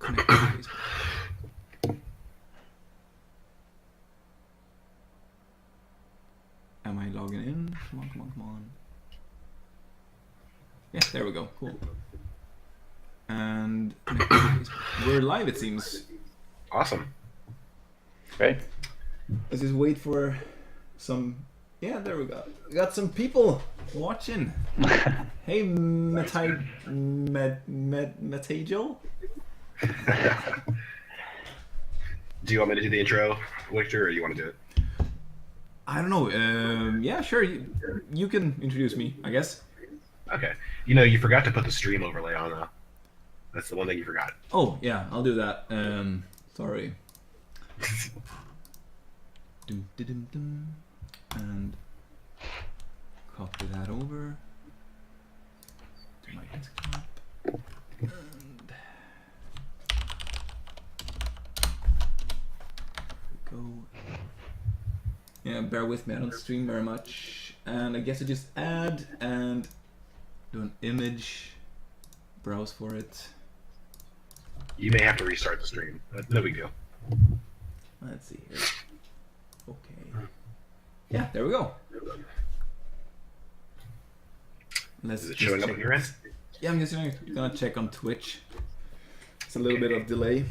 connect to Facebook. Am I logging in? Come on, come on, come on. Yeah, there we go. Cool. And we're live, it seems. Awesome. Great. Let's just wait for some. Yeah, there we go. We got some people watching. Hey, Metajel. Do you want me to do the intro, Wiktor, or you want to do it? I don't know. Yeah, sure. You can introduce me, I guess. Okay. You know, you forgot to put the stream overlay on, though. That's the one thing you forgot. Oh, yeah, I'll do that. Sorry. And copy that over to my desktop. And go. Yeah, bear with me, I don't stream very much. And I guess I just add and do an image, browse for it. You may have to restart the stream. No big deal. Let's see here. Okay. Yeah, there we go. Is it showing up on your end? Yeah, I'm just gonna check on Twitch. It's a little bit of delay.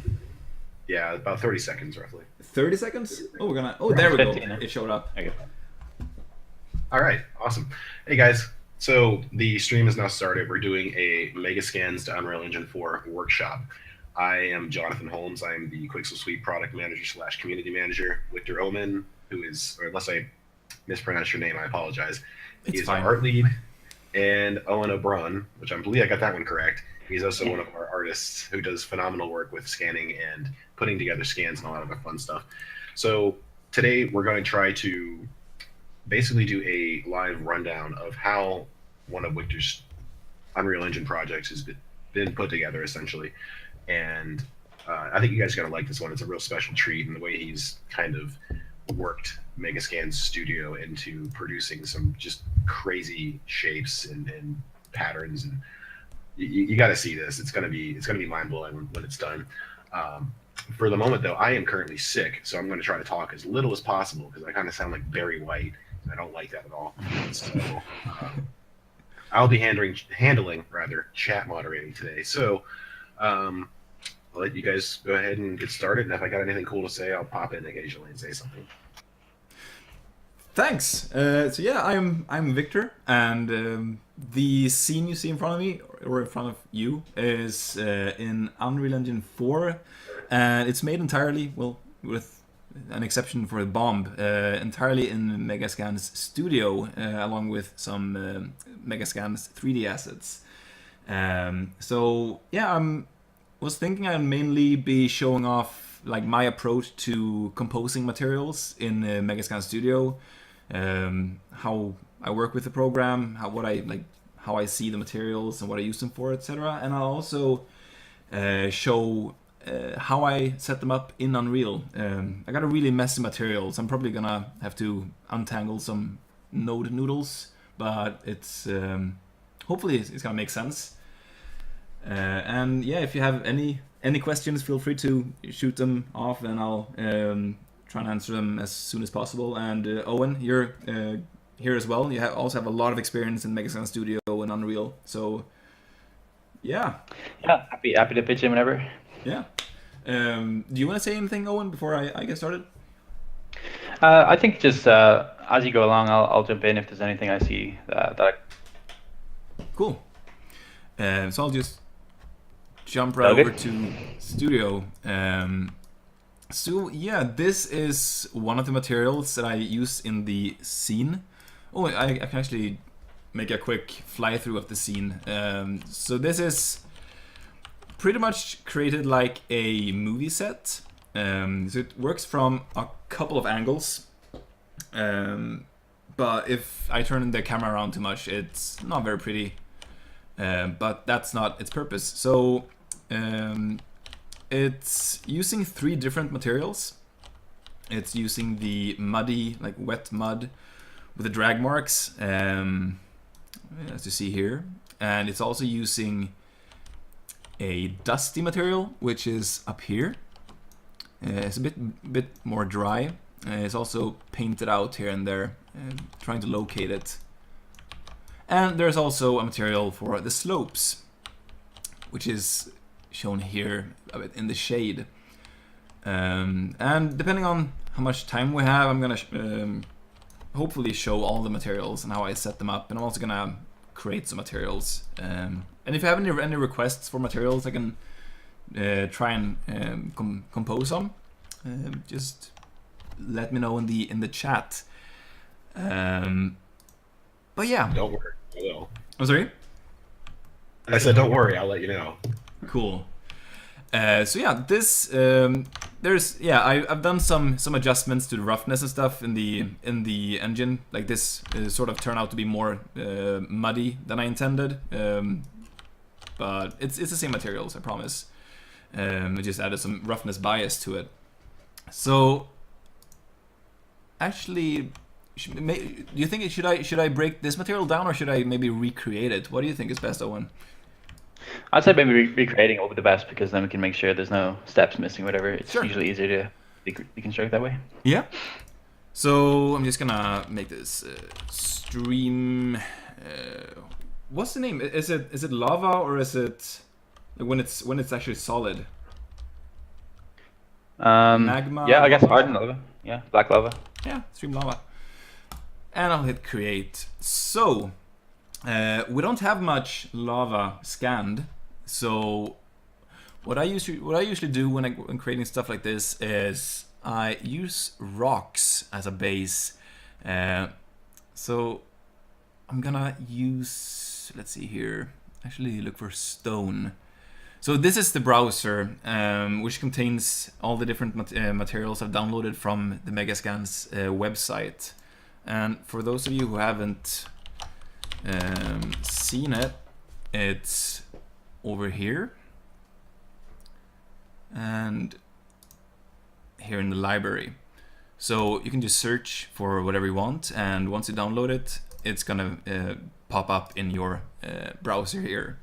Yeah, about 30 seconds roughly. 30 seconds? Oh, we're gonna. Oh, there we go. 15, It showed up. Okay. All right, awesome. Hey guys, so the stream is now started. We're doing a Megascans to Unreal Engine 4 workshop. I am Jonathan Holmes. I am the Quixel Suite product manager / community manager. Wiktor Öhman, who is, or unless I mispronounce your name, I apologize. He is our art lead. And Eoin O'Broin, which I believe I got that one correct. He's also one of our artists who does phenomenal work with scanning and putting together scans and a lot of other fun stuff. So today we're going to try to basically do a live rundown of how one of Wiktor's Unreal Engine projects has been put together, essentially. And I think you guys are going to like this one. It's a real special treat in the way he's kind of worked Megascans Studio into producing some just crazy shapes and patterns, and you got to see this. It's gonna be mind blowing when it's done. For the moment, though, I am currently sick, so I'm going to try to talk as little as possible because I kind of sound like Barry White, and I don't like that at all. So I'll be handling chat moderating today. So I'll let you guys go ahead and get started, and if I got anything cool to say, I'll pop in occasionally and say something. Thanks. So yeah, I'm Wiktor, and the scene you see in front of me, or in front of you, is in Unreal Engine 4, and it's made entirely, well, with an exception for the bomb, entirely in Megascans Studio, along with some Megascans 3D assets. So yeah, was thinking I'd mainly be showing off like my approach to composing materials in Megascans Studio, how I work with the program, how I see the materials and what I use them for, etc. And I'll also show how I set them up in Unreal. I got a really messy materials. I'm probably gonna have to untangle some node noodles, but it's hopefully it's gonna make sense. And yeah, if you have any questions, feel free to shoot them off, and I'll try and answer them as soon as possible. And Owen, you're here as well. You also have a lot of experience in Megascans Studio and Unreal, so yeah. Yeah, happy to pitch in whenever. Yeah. Do you want to say anything, Owen, before I get started? I think just as you go along, I'll jump in if there's anything I see that I... Cool. So I'll just jump right over to Studio. So yeah, this is one of the materials that I use in the scene. Oh, I can actually make a quick fly through of the scene. So this is pretty much created like a movie set. So it works from a couple of angles. But if I turn the camera around too much, it's not very pretty. But that's not its purpose. So it's using 3 different materials. It's using the muddy, like wet mud with the drag marks, as you see here. And it's also using a dusty material, which is up here. It's a bit more dry. It's also painted out here and there, trying to locate it. And there's also a material for the slopes, which is shown here a bit in the shade. And depending on how much time we have, I'm gonna hopefully show all the materials and how I set them up, and I'm also gonna create some materials. And if you have any requests for materials, I can try and compose some. Just let me know in the chat. But yeah. Don't worry, I will. I'm sorry? I said, don't worry, I'll let you know. Cool. So yeah, this I've done some adjustments to the roughness and stuff in the engine. Like this sort of turned out to be more muddy than I intended, but it's the same materials, I promise. I just added some roughness bias to it. So actually, do you think should I break this material down, or should I maybe recreate it? What do you think is best, Owen? I'd say maybe recreating it would be the best, because then we can make sure there's no steps missing, whatever. It's usually easier to deconstruct that way. Yeah. So I'm just gonna make this stream. What's the name? Is it lava, or is it when it's actually solid? Magma. Yeah, I guess hardened lava. Yeah, black lava. Yeah, stream lava. And I'll hit create. So we don't have much lava scanned. So what I usually do when I'm creating stuff like this is I use rocks as a base. So I'm gonna use, let's see here, actually look for stone. So this is the browser, which contains all the different materials I've downloaded from the Megascans website. And for those of you who haven't seen it, it's over here and here in the library. So you can just search for whatever you want, and once you download it, it's gonna pop up in your browser here.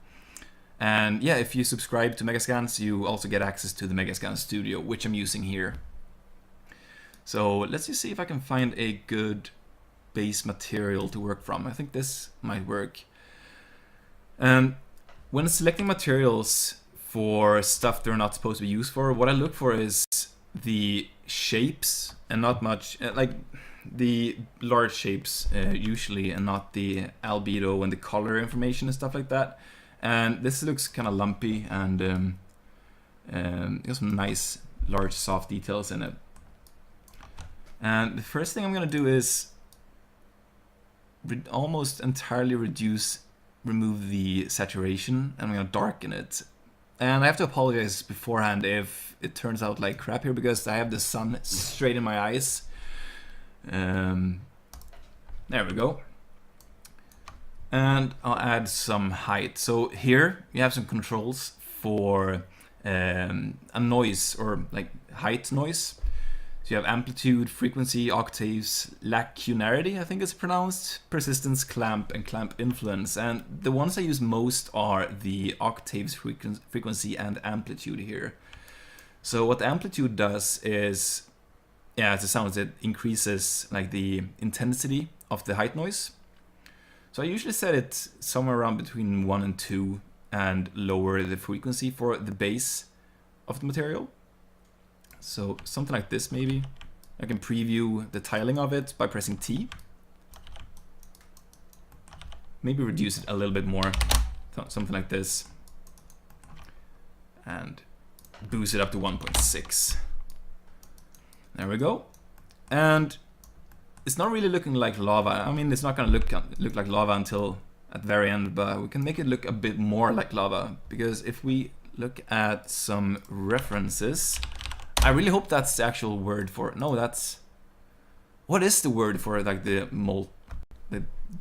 And yeah, if you subscribe to Megascans, you also get access to the Megascans Studio, which I'm using here. So let's just see if I can find a good base material to work from. I think this might work. And when selecting materials for stuff they're not supposed to be used for, what I look for is the shapes and not much, like the large shapes usually, and not the albedo and the color information and stuff like that. And this looks kind of lumpy, and there's some nice large soft details in it. And the first thing I'm gonna do is almost entirely remove the saturation, and I'm gonna darken it. And I have to apologize beforehand if it turns out like crap here, because I have the sun straight in my eyes. There we go. And I'll add some height. So here you have some controls for a noise, or like height noise. So you have amplitude, frequency, octaves, lacunarity, I think it's pronounced, persistence, clamp, and clamp influence. And the ones I use most are the octaves, frequency, and amplitude here. So what the amplitude does is, yeah, as it sounds, it increases like the intensity of the height noise. So I usually set it somewhere around between 1 and 2, and lower the frequency for the base of the material. So something like this maybe. I can preview the tiling of it by pressing T. Maybe reduce it a little bit more, something like this. And boost it up to 1.6. There we go. And it's not really looking like lava. I mean, it's not gonna look like lava until at the very end, but we can make it look a bit more like lava, because if we look at some references, I really hope that's the actual word for it. No, that's, what is the word for like the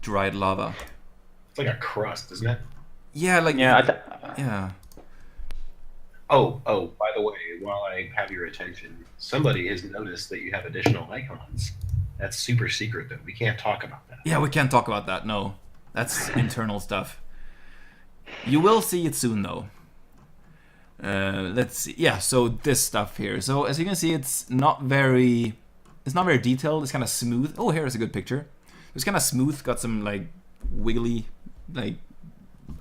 dried lava? It's like a crust, isn't it? Yeah, like yeah. Oh, by the way, while I have your attention, somebody has noticed that you have additional icons. That's super secret, though. We can't talk about that. Yeah, we can't talk about that. No, that's internal stuff. You will see it soon, though. let's see. Yeah, so this stuff here. So as you can see, it's not very detailed. It's kind of smooth. Oh, here's a good picture. It's kind of smooth. Got some like wiggly, like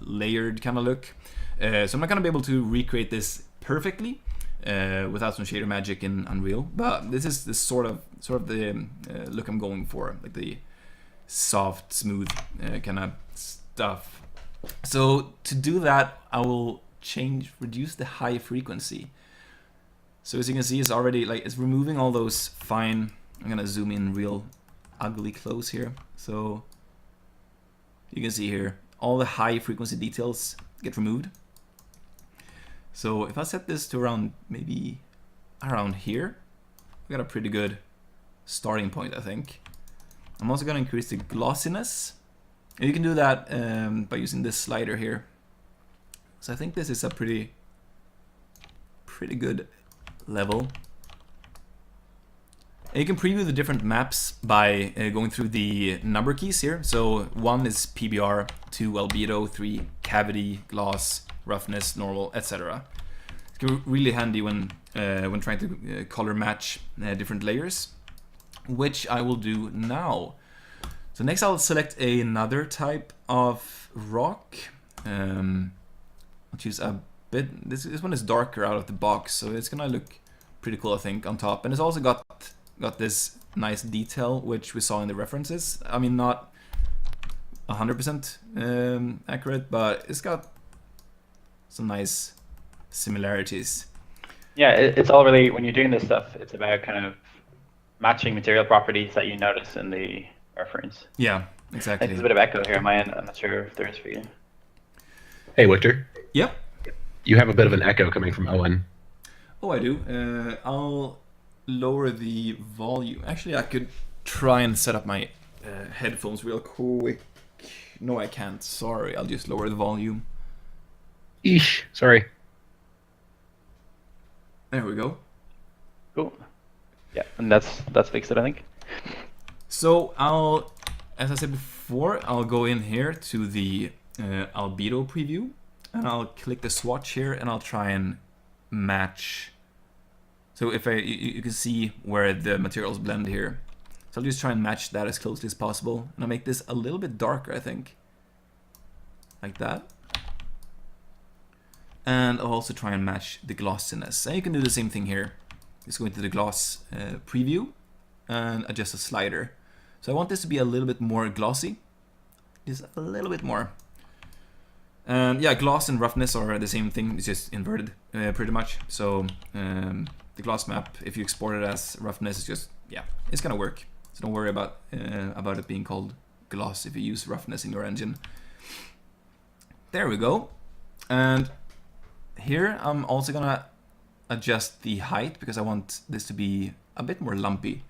layered kind of look. So I'm not gonna be able to recreate this perfectly without some shader magic in Unreal. But this is this sort of the look I'm going for, like the soft, smooth kind of stuff. So to do that, I will reduce the high frequency. So as you can see, it's already like it's removing all those fine. I'm gonna zoom in real ugly close here, so you can see here all the high frequency details get removed. So if I set this to around maybe around here, we got a pretty good starting point, I think. I'm also gonna increase the glossiness. And you can do that by using this slider here. So I think this is a pretty good level. And you can preview the different maps by going through the number keys here. So 1 is PBR, 2 albedo, 3 cavity, gloss, roughness, normal, etc. It's really handy when trying to color match different layers, which I will do now. So next I'll select another type of rock. I'll choose a bit. This one is darker out of the box, so it's gonna look pretty cool, I think, on top. And it's also got this nice detail, which we saw in the references. I mean, not 100% accurate, but it's got some nice similarities. Yeah, it's all really, when you're doing this stuff, it's about kind of matching material properties that you notice in the reference. Yeah, exactly. There's a bit of echo here on my end. I'm not sure if there is for you. Hey, Wiktor. Yep. You have a bit of an echo coming from Owen. Oh, I do. I'll lower the volume. Actually, I could try and set up my headphones real quick. No, I can't. Sorry. I'll just lower the volume. Eesh. Sorry. There we go. Cool. Yeah, and that's fixed it, I think. So as I said before, I'll go in here to the albedo preview, and I'll click the swatch here, and I'll try and match. So if you can see where the materials blend here. So I'll just try and match that as closely as possible, and I'll make this a little bit darker, I think, like that. And I'll also try and match the glossiness. And you can do the same thing here. Just go into the gloss preview and adjust the slider. So I want this to be a little bit more glossy, just a little bit more. And yeah, gloss and roughness are the same thing. It's just inverted pretty much. So the gloss map, if you export it as roughness, it's just, yeah, it's gonna work. So don't worry about it being called gloss if you use roughness in your engine. There we go. And here I'm also gonna adjust the height because I want this to be a bit more lumpy.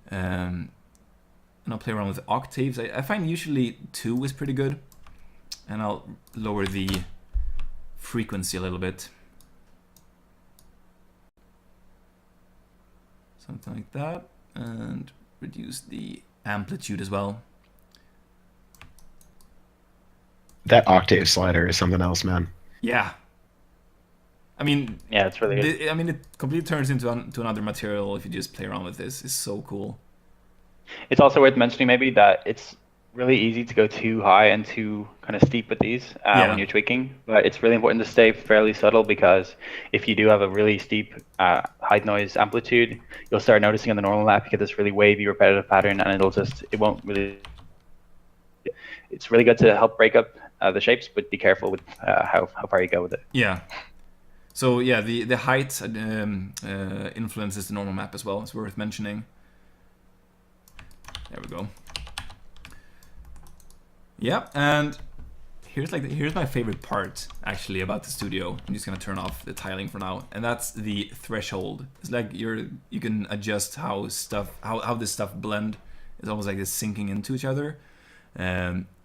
And I'll play around with octaves. I find usually 2 is pretty good. And I'll lower the frequency a little bit. Something like that. And reduce the amplitude as well. That octave slider is something else, man. Yeah. I mean, yeah, it's really good. I mean, it completely turns into another material if you just play around with this. It's so cool. It's also worth mentioning maybe that it's really easy to go too high and too kind of steep with these when you're tweaking, but it's really important to stay fairly subtle, because if you do have a really steep height noise amplitude, you'll start noticing on the normal map you get this really wavy repetitive pattern, and it won't really. It's really good to help break up the shapes, but be careful with how far you go with it. Yeah. So yeah, the height influences the normal map as well. It's worth mentioning. There we go. Yeah, and here's my favorite part actually about the studio. I'm just gonna turn off the tiling for now, and that's the threshold. It's like you can adjust how this stuff blend. It's almost like it's sinking into each other.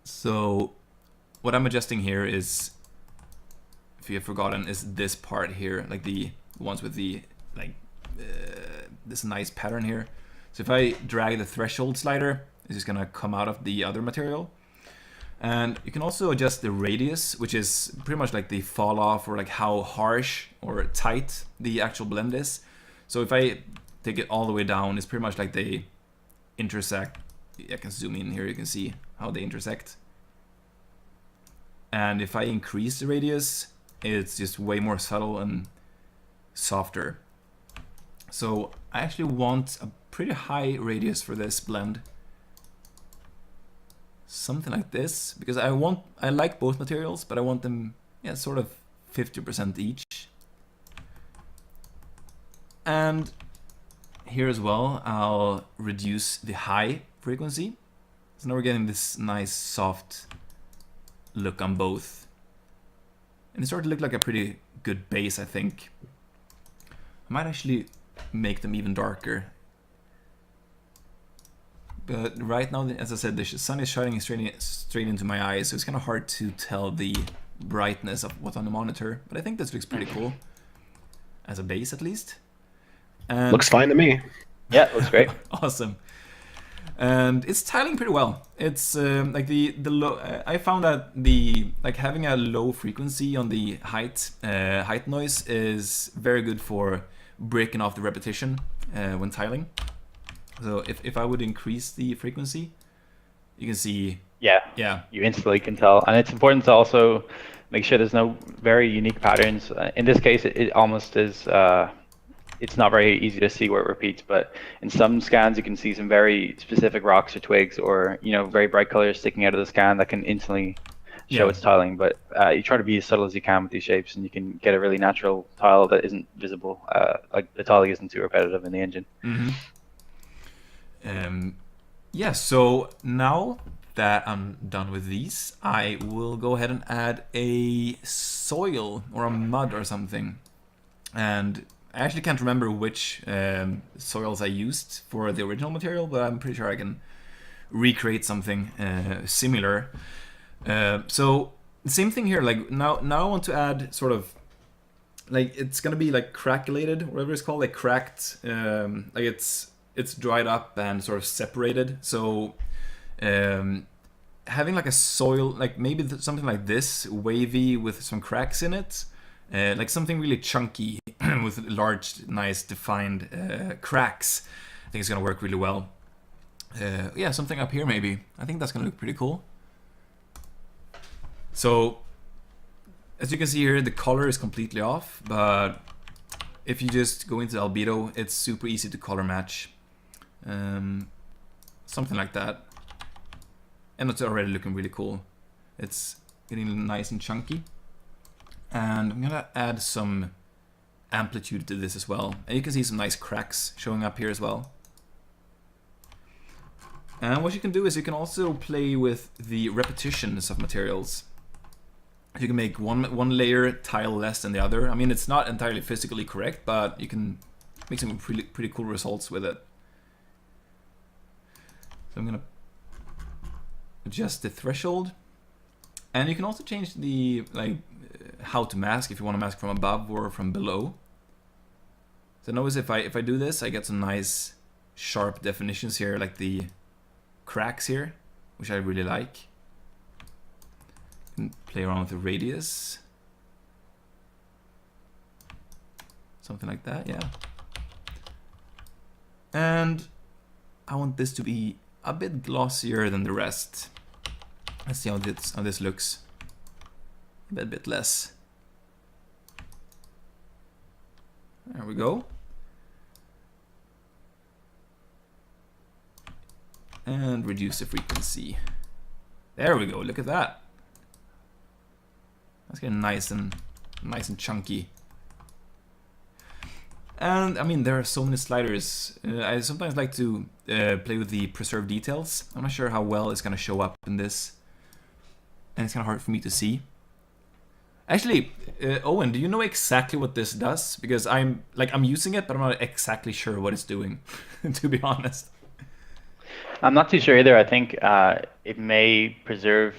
So what I'm adjusting here is, if you have forgotten, is this part here, like the ones with the this nice pattern here. So if I drag the threshold slider, it's just gonna come out of the other material. And you can also adjust the radius, which is pretty much like the fall off or like how harsh or tight the actual blend is. So if I take it all the way down, it's pretty much like they intersect. I can zoom in here, you can see how they intersect. And if I increase the radius, it's just way more subtle and softer. So I actually want a pretty high radius for this blend. Something like this, because I like both materials, but I want them, yeah, sort of 50% each. And here as well, I'll reduce the high frequency. So now we're getting this nice soft look on both. And it started to look like a pretty good base, I think. I might actually make them even darker. But right now, as I said, the sun is shining straight into my eyes, so it's kind of hard to tell the brightness of what's on the monitor. But I think this looks pretty cool, as a base at least. And looks fine to me. Yeah, looks great. Awesome. And it's tiling pretty well. It's like the low. I found that having a low frequency on the height noise is very good for breaking off the repetition when tiling. So if I would increase the frequency, you can see. Yeah. You instantly can tell, and it's important to also make sure there's no very unique patterns. In this case, it almost is. It's not very easy to see where it repeats, but in some scans you can see some very specific rocks or twigs, or very bright colors sticking out of the scan that can instantly show its tiling. But you try to be as subtle as you can with these shapes, and you can get a really natural tile that isn't visible. Like the tiling isn't too repetitive in the engine. Mm-hmm. Yeah, so now that I'm done with these, I will go ahead and add a soil or a mud or something. And I actually can't remember which soils I used for the original material, but I'm pretty sure I can recreate something similar. So the same thing here, like now I want to add sort of, like it's gonna be like crackulated, whatever it's called, like cracked, like it's dried up and sort of separated. So having like a soil, like maybe something like this, wavy with some cracks in it, like something really chunky with large, nice, defined cracks, I think it's gonna work really well. Yeah, something up here maybe. I think that's gonna look pretty cool. So, as you can see here, the color is completely off, but if you just go into albedo, it's super easy to color match. Something like that. And it's already looking really cool. It's getting nice and chunky. And I'm gonna add some amplitude to this as well. And you can see some nice cracks showing up here as well. And what you can do is you can also play with the repetitions of materials. You can make one layer tile less than the other. I mean, it's not entirely physically correct, but you can make some pretty cool results with it. So I'm gonna adjust the threshold, and you can also change the how to mask, if you want to mask from above or from below. So notice if I do this, I get some nice sharp definitions here, like the cracks here, which I really like. You can play around with the radius, something like that, yeah. And I want this to be a bit glossier than the rest. Let's see how this looks. A bit less. There we go. And reduce the frequency. There we go. Look at that. That's getting nice and chunky. And I mean, there are so many sliders. I sometimes like to play with the preserved details. I'm not sure how well it's gonna show up in this, and it's kind of hard for me to see. Actually, Owen, do you know exactly what this does? Because I'm using it, but I'm not exactly sure what it's doing, to be honest. I'm not too sure either. I think it may preserve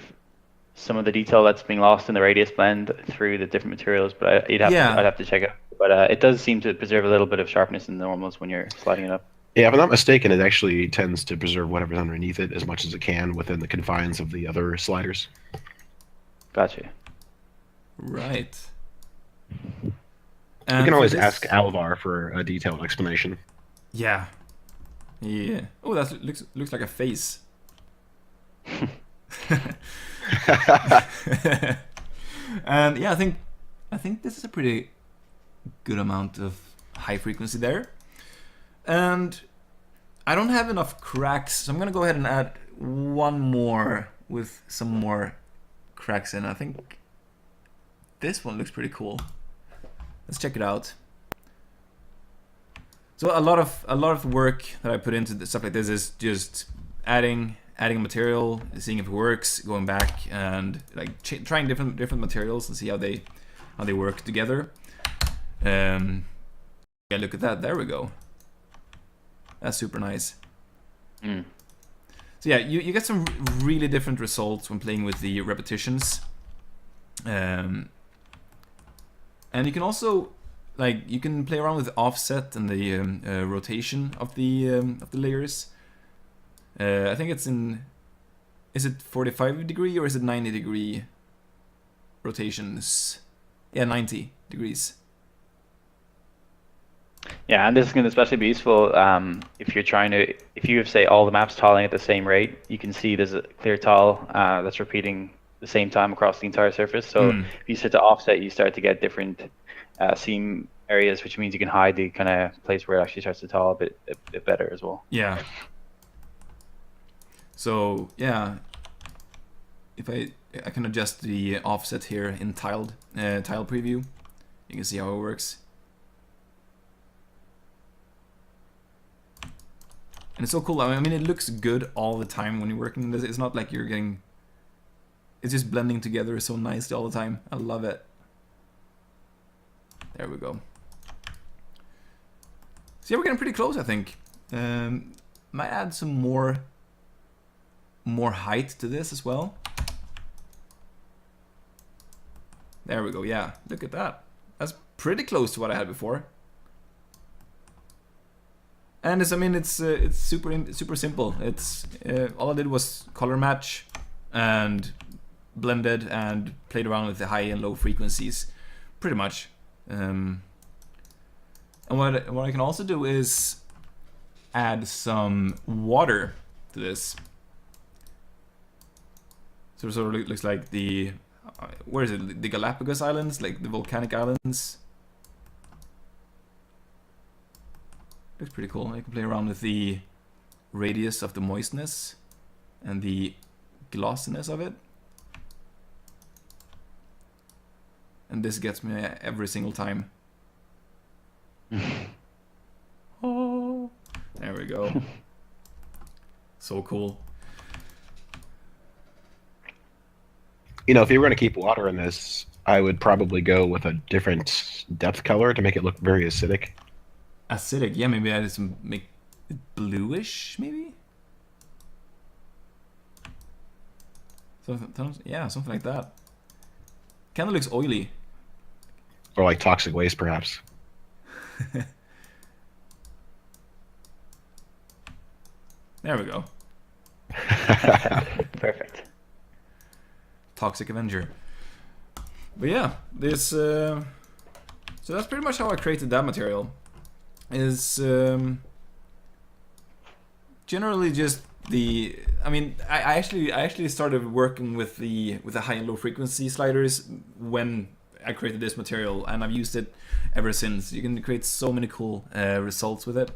some of the detail that's being lost in the radius blend through the different materials, but I'd have to check it. But it does seem to preserve a little bit of sharpness in the normals when you're sliding it up. Yeah, if I'm not mistaken, it actually tends to preserve whatever's underneath it as much as it can within the confines of the other sliders. Gotcha. Right. We And can for always this, ask Alvar for a detailed explanation. yeah, yeah. Oh, that looks like a face. And yeah, I think this is a pretty good amount of high frequency there. And I don't have enough cracks, so I'm gonna go ahead and add one more with some more cracks in. I think this one looks pretty cool. Let's check it out. So a lot of work that I put into stuff like this is just adding a material, seeing if it works, going back and like trying different materials and see how they work together. Yeah, look at that. There we go. That's super nice. Mm. So yeah, you get some really different results when playing with the repetitions. And you can also you can play around with the offset and the rotation of the layers. I think it's is it 45-degree or is it 90-degree rotations? Yeah, 90 degrees. Yeah, and this is going to especially be useful if you have, say, all the maps tiling at the same rate. You can see there's a clear tile that's repeating the same time across the entire surface. So if you start to offset, you start to get different seam areas, which means you can hide the kind of place where it actually starts to tile a bit better as well. Yeah. So yeah, if I can adjust the offset here in tile preview, you can see how it works. And it's so cool. I mean, it looks good all the time when you're working on this. It's not like you're getting... It's just blending together so nicely all the time. I love it. There we go. So yeah, we're getting pretty close, I think. Might add some more height to this as well. There we go. Yeah, look at that. That's pretty close to what I had before. And it's super simple. It's all I did was color match and blended and played around with the high and low frequencies, pretty much. And what I can also do is add some water to this. So it sort of looks like the where is it? The Galapagos Islands, like the volcanic islands. Looks pretty cool. I can play around with the radius of the moistness and the glossiness of it. And this gets me every single time. Oh, there we go. So cool. You know, if you were going to keep water in this, I would probably go with a different depth color to make it look very acidic. Acidic, yeah, maybe I just make it bluish, maybe? Yeah, something like that. Kinda looks oily. Or like toxic waste, perhaps. There we go. Perfect. Toxic Avenger. But yeah, this... so that's pretty much how I created that material. Is generally just the... I mean, I actually started working with the high and low frequency sliders when I created this material, and I've used it ever since. You can create so many cool results with it.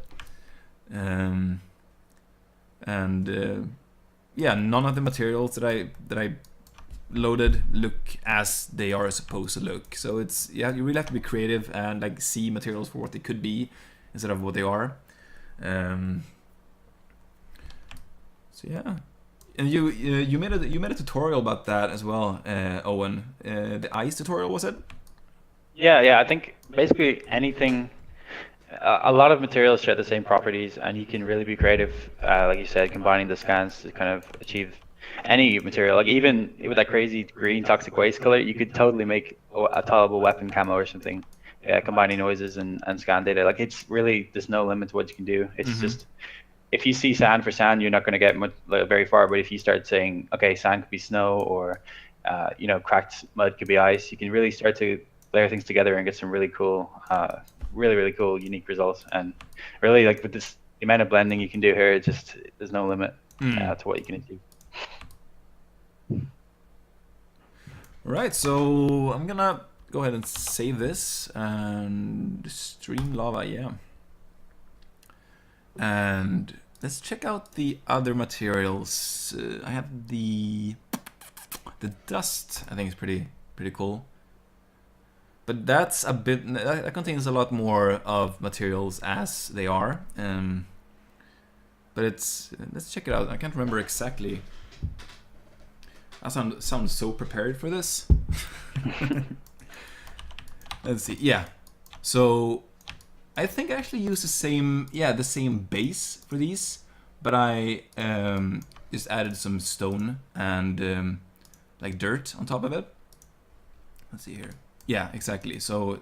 Yeah, none of the materials that I loaded look as they are supposed to look. So it's, yeah, you really have to be creative and like see materials for what they could be instead of what they are. So yeah, and you made a tutorial about that as well, Owen. The ice tutorial, was it? Yeah. I think basically anything. A lot of materials share the same properties, and you can really be creative, like you said, combining the scans to kind of achieve any material. Like even with that crazy green toxic waste color, you could totally make a tolerable weapon camo or something combining noises and scan data. Like it's really, there's no limit to what you can do. It's just, if you see sand for sand, you're not going to get much, like, very far. But if you start saying, okay, sand could be snow, or cracked mud could be ice, you can really start to layer things together and get some really cool, really cool, unique results. And really, like with this, the amount of blending you can do here, just there's no limit to what you can achieve. Right, so I'm gonna go ahead and save this and stream lava, yeah. And let's check out the other materials. I have the dust. I think is pretty cool. But that's a bit. That contains a lot more of materials as they are. But let's check it out. I can't remember exactly. I sound so prepared for this. Let's see. Yeah. So I think I actually use the same base for these, but I just added some stone and like dirt on top of it. Let's see here. Yeah, exactly. So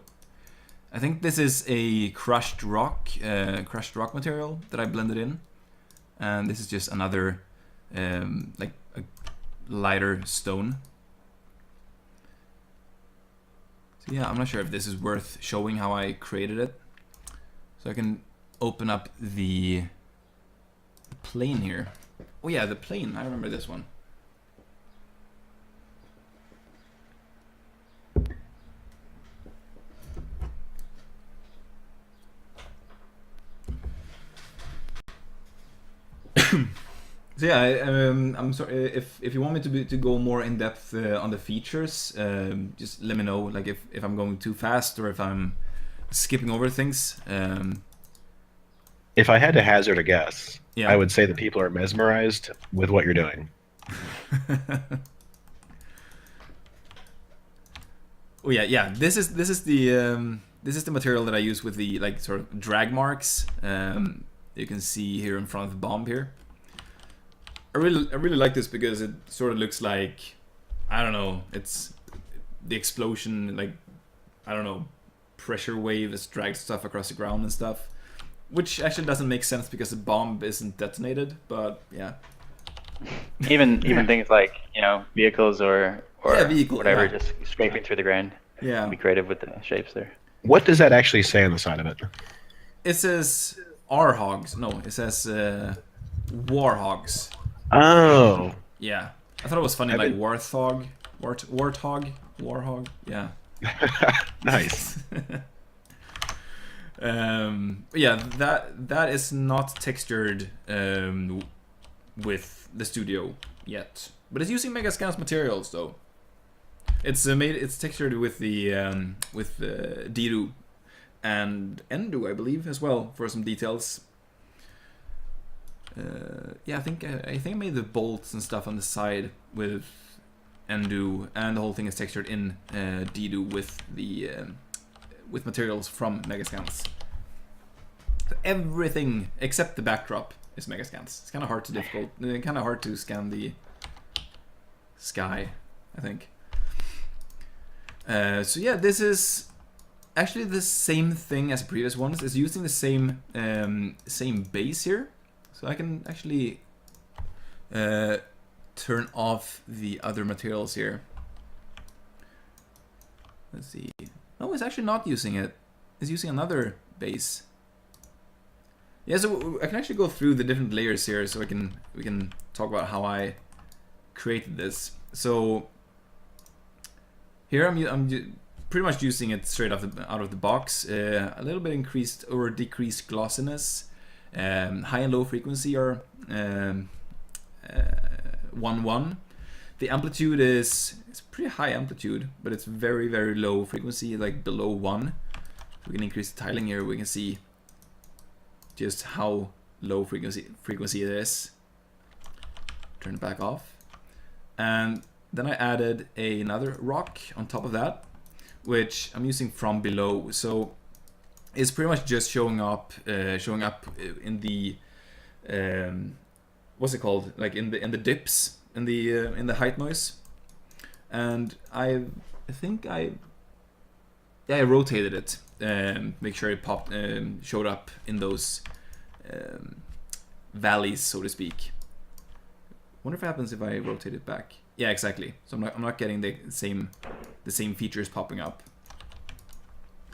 I think this is a crushed rock material that I blended in, and this is just another like a lighter stone. So yeah, I'm not sure if this is worth showing how I created it. So I can open up the plane here. Oh yeah, the plane. I remember this one. So yeah, I'm sorry if you want me to go more in depth on the features. Just let me know, like if I'm going too fast or if I'm skipping over things. If I had to hazard a guess, yeah. I would say that people are mesmerized with what you're doing. Oh yeah. This is the material that I use with the like sort of drag marks. You can see here in front of the bomb here. I really like this because it sort of looks like, I don't know, it's the explosion, like, I don't know, pressure wave has dragged stuff across the ground and stuff, which actually doesn't make sense because the bomb isn't detonated, but yeah. Even things like, vehicles or whatever, yeah. just scraping through the ground. Yeah. Be creative with the shapes there. What does that actually say on the side of it? It says R-hogs. No, it says Warhogs. Oh. Yeah. I thought it was funny, like warthog, warhog. Yeah. Nice. Yeah, that is not textured with the studio yet, but it's using Megascans materials though. It's textured with the Diru and Endu, I believe, as well, for some details. Yeah, I think I made the bolts and stuff on the side with Endu, and the whole thing is textured in Didu with the with materials from Megascans. So everything except the backdrop is Megascans. It's kind of hard to scan the sky, I think. So yeah, this is actually the same thing as the previous ones. It's using the same base here. So I can actually turn off the other materials here. Let's see. No, it's actually not using it. It's using another base. Yeah, so I can actually go through the different layers here, so we can talk about how I created this. So here I'm pretty much using it straight out of the box. A little bit increased or decreased glossiness. High and low frequency are 1-1. The amplitude it's pretty high amplitude, but it's very low frequency, like below 1. We can increase the tiling here. We can see just how low frequency it is. Turn it back off, and then I added another rock on top of that, which I'm using from below. So it's pretty much just showing up in the what's it called? Like in the dips in the height noise. And I think I yeah, I rotated it, make sure it popped, showed up in those valleys, so to speak. Wonder if it happens if I rotate it back. Yeah, exactly. So I'm not getting the same features popping up.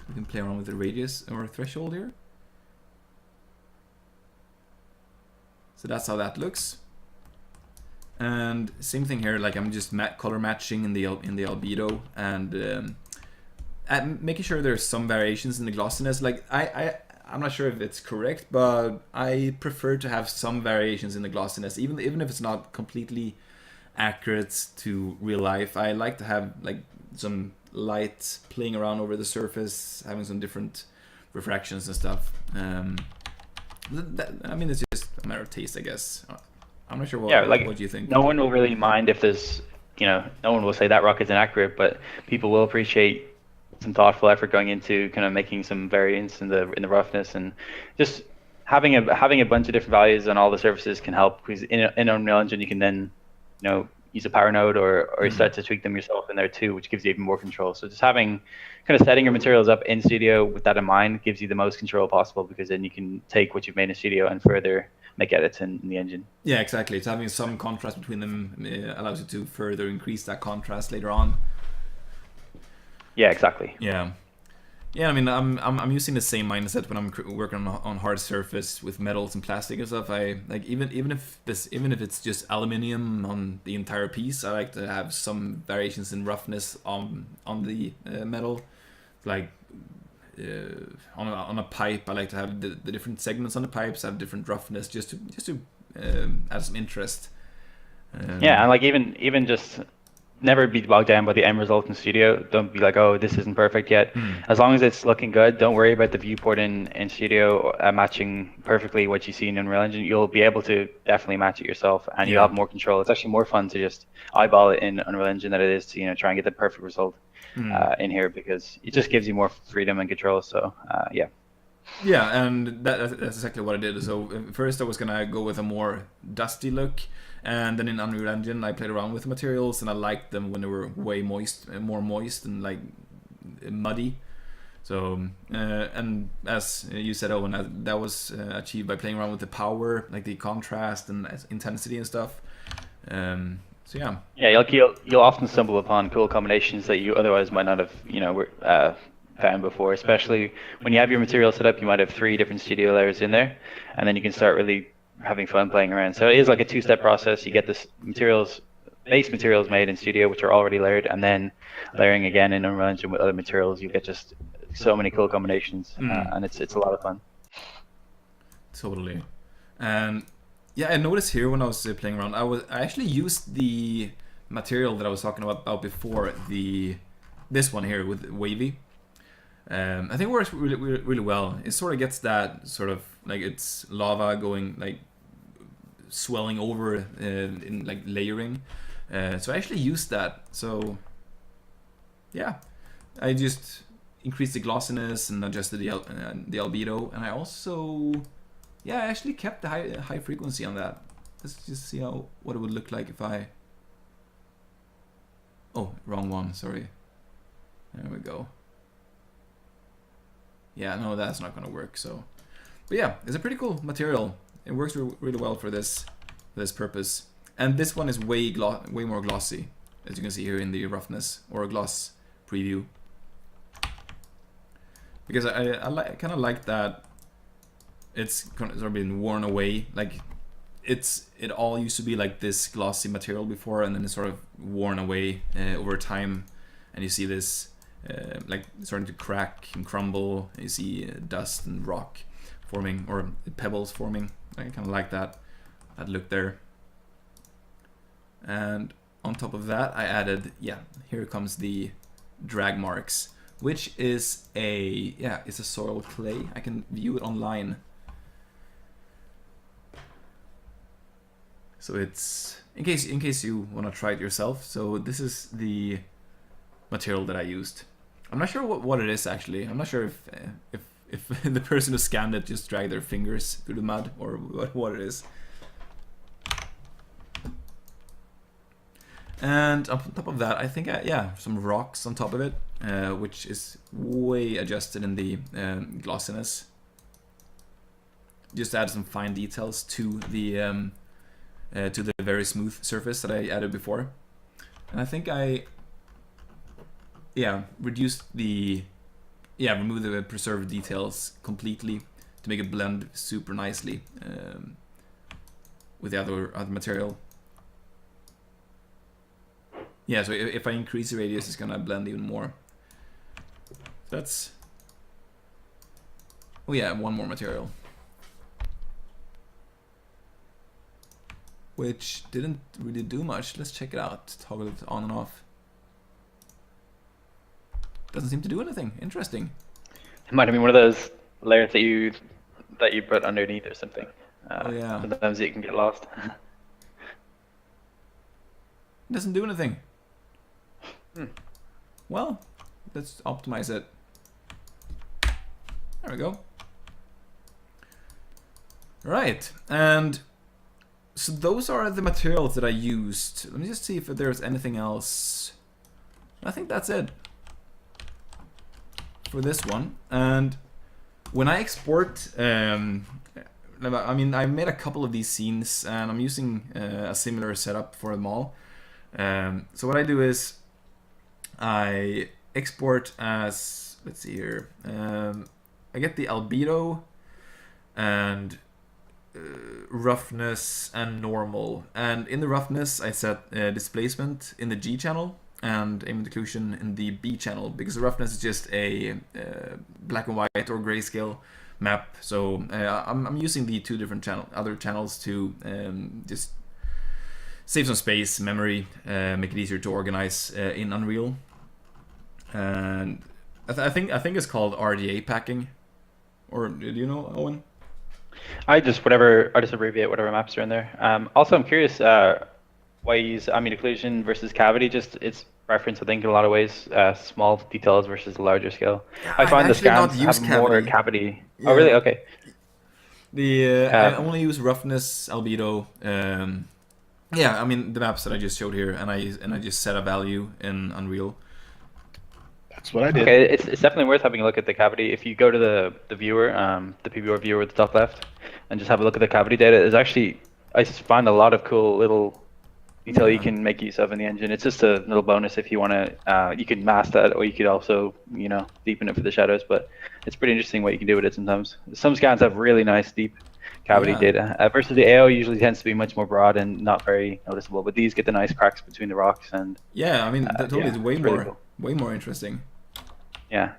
We can play around with the radius or threshold here. So that's how that looks. And same thing here, like I'm just color matching in the albedo and making sure there's some variations in the glossiness. Like I'm not sure if it's correct, but I prefer to have some variations in the glossiness, even if it's not completely accurate to real life. I like to have like some light playing around over the surface, having some different refractions and stuff. I mean, it's just a matter of taste, I guess. I'm not sure what you think. No one will really mind if there's, no one will say that rock is inaccurate, but people will appreciate some thoughtful effort going into kind of making some variance in the roughness, and just having a bunch of different values on all the surfaces can help, because in Unreal Engine you can then use a power node or start to tweak them yourself in there too, which gives you even more control. So just having kind of setting your materials up in Studio with that in mind gives you the most control possible, because then you can take what you've made in Studio and further make edits in the engine. Yeah, exactly. It's having some contrast between them allows you to further increase that contrast later on. Yeah, exactly. Yeah. I mean, I'm using the same mindset when I'm working on hard surface with metals and plastic and stuff. I like even if it's just aluminium on the entire piece, I like to have some variations in roughness on the metal. Like on a pipe, I like to have the different segments on the pipes have different roughness, just to add some interest. Yeah, and like even just never be bogged down by the end result in Studio. Don't be like, oh, this isn't perfect yet. As long as it's looking good, don't worry about the viewport in Studio matching perfectly what you see in Unreal Engine. You'll be able to definitely match it yourself, and you'll have more control. It's actually more fun to just eyeball it in Unreal Engine than it is to try and get the perfect result in here, because it just gives you more freedom and control. So yeah. Yeah, and that's exactly what I did. So first I was gonna go with a more dusty look, and then in Unreal Engine I played around with the materials, and I liked them when they were way more moist and like muddy. So and as you said, Owen, that was achieved by playing around with the power, like the contrast and intensity and stuff. So yeah. Yeah, you'll often stumble upon cool combinations that you otherwise might not have found before, especially when you have your material set up. You might have 3 different Studio layers in there, and then you can start really having fun playing around. So it is like a 2-step process. You get this base materials made in Studio, which are already layered, and then layering again in Unreal Engine with other materials. You get just so many cool combinations, and it's a lot of fun. Totally. And yeah, I noticed here when I was playing around, I actually used the material that I was talking about before, this one here with Wavy. I think it works really, really, really well. It sort of gets that sort of like it's lava going like swelling over in like layering. So I actually used that. So yeah, I just increased the glossiness and adjusted the albedo, and I also I actually kept the high frequency on that. Let's just see what it would look like if I. Oh, wrong one. Sorry. There we go. Yeah, no, that's not gonna work. So, but yeah, it's a pretty cool material. It works really well for this purpose. And this one is way more glossy, as you can see here in the roughness or gloss preview. Because I kind of like that it's sort of been worn away. Like it all used to be like this glossy material before, and then it's sort of worn away over time, and you see this. Like starting to crack and crumble. You see dust and rock forming, or pebbles forming. I kind of like that look there. And on top of that, I added, here comes the drag marks, which is it's a soil clay. I can view it online. So it's in case you want to try it yourself. So this is the material that I used. I'm not sure what it is actually. I'm not sure if the person who scanned it just dragged their fingers through the mud or what it is. And on top of that, I think some rocks on top of it. which is way adjusted in the glossiness. Just add some fine details to the very smooth surface that I added before. And I think I remove the preserved details completely to make it blend super nicely with the other material. Yeah, so if I increase the radius, it's gonna blend even more. That's... Oh yeah, one more material. Which didn't really do much. Let's check it out. Toggle it on and off. Doesn't seem to do anything. Interesting. It might have been one of those layers that you put underneath or something. Oh yeah. Sometimes it can get lost. It doesn't do anything. Well, let's optimize it. There we go. Right, and so those are the materials that I used. Let me just see if there's anything else. I think that's it for this one. And when I export, I mean, I made a couple of these scenes, and I'm using a similar setup for them all. So what I do is I export as, let's see here, I get the albedo and roughness and normal, and in the roughness I set displacement in the G channel and ambient occlusion in the B channel, because the roughness is just a black and white or grayscale map. So I'm using the two different other channels to just save some space, memory, make it easier to organize in Unreal. And I think it's called RDA packing, or do you know, Owen? I just abbreviate whatever maps are in there. Also, I'm curious why you use ambient occlusion versus cavity. Just its preference, I think, in a lot of ways. Small details versus larger scale. I find the scans have more cavity. Yeah. Oh, really? Okay. I only use roughness, albedo. Yeah, I mean the maps that I just showed here, and I just set a value in Unreal. That's what I did. Okay, it's definitely worth having a look at the cavity. If you go to the viewer, the PBR viewer at the top left, and just have a look at the cavity data, there's actually, I find a lot of cool little detail you can make use of in the engine. It's just a little bonus if you want to, you can mask that, or you could also, deepen it for the shadows, but it's pretty interesting what you can do with it sometimes. Some scans have really nice deep cavity data, versus the AO usually tends to be much more broad and not very noticeable, but these get the nice cracks between the rocks, and yeah, I mean that totally is way really more cool. Way more interesting. Yeah,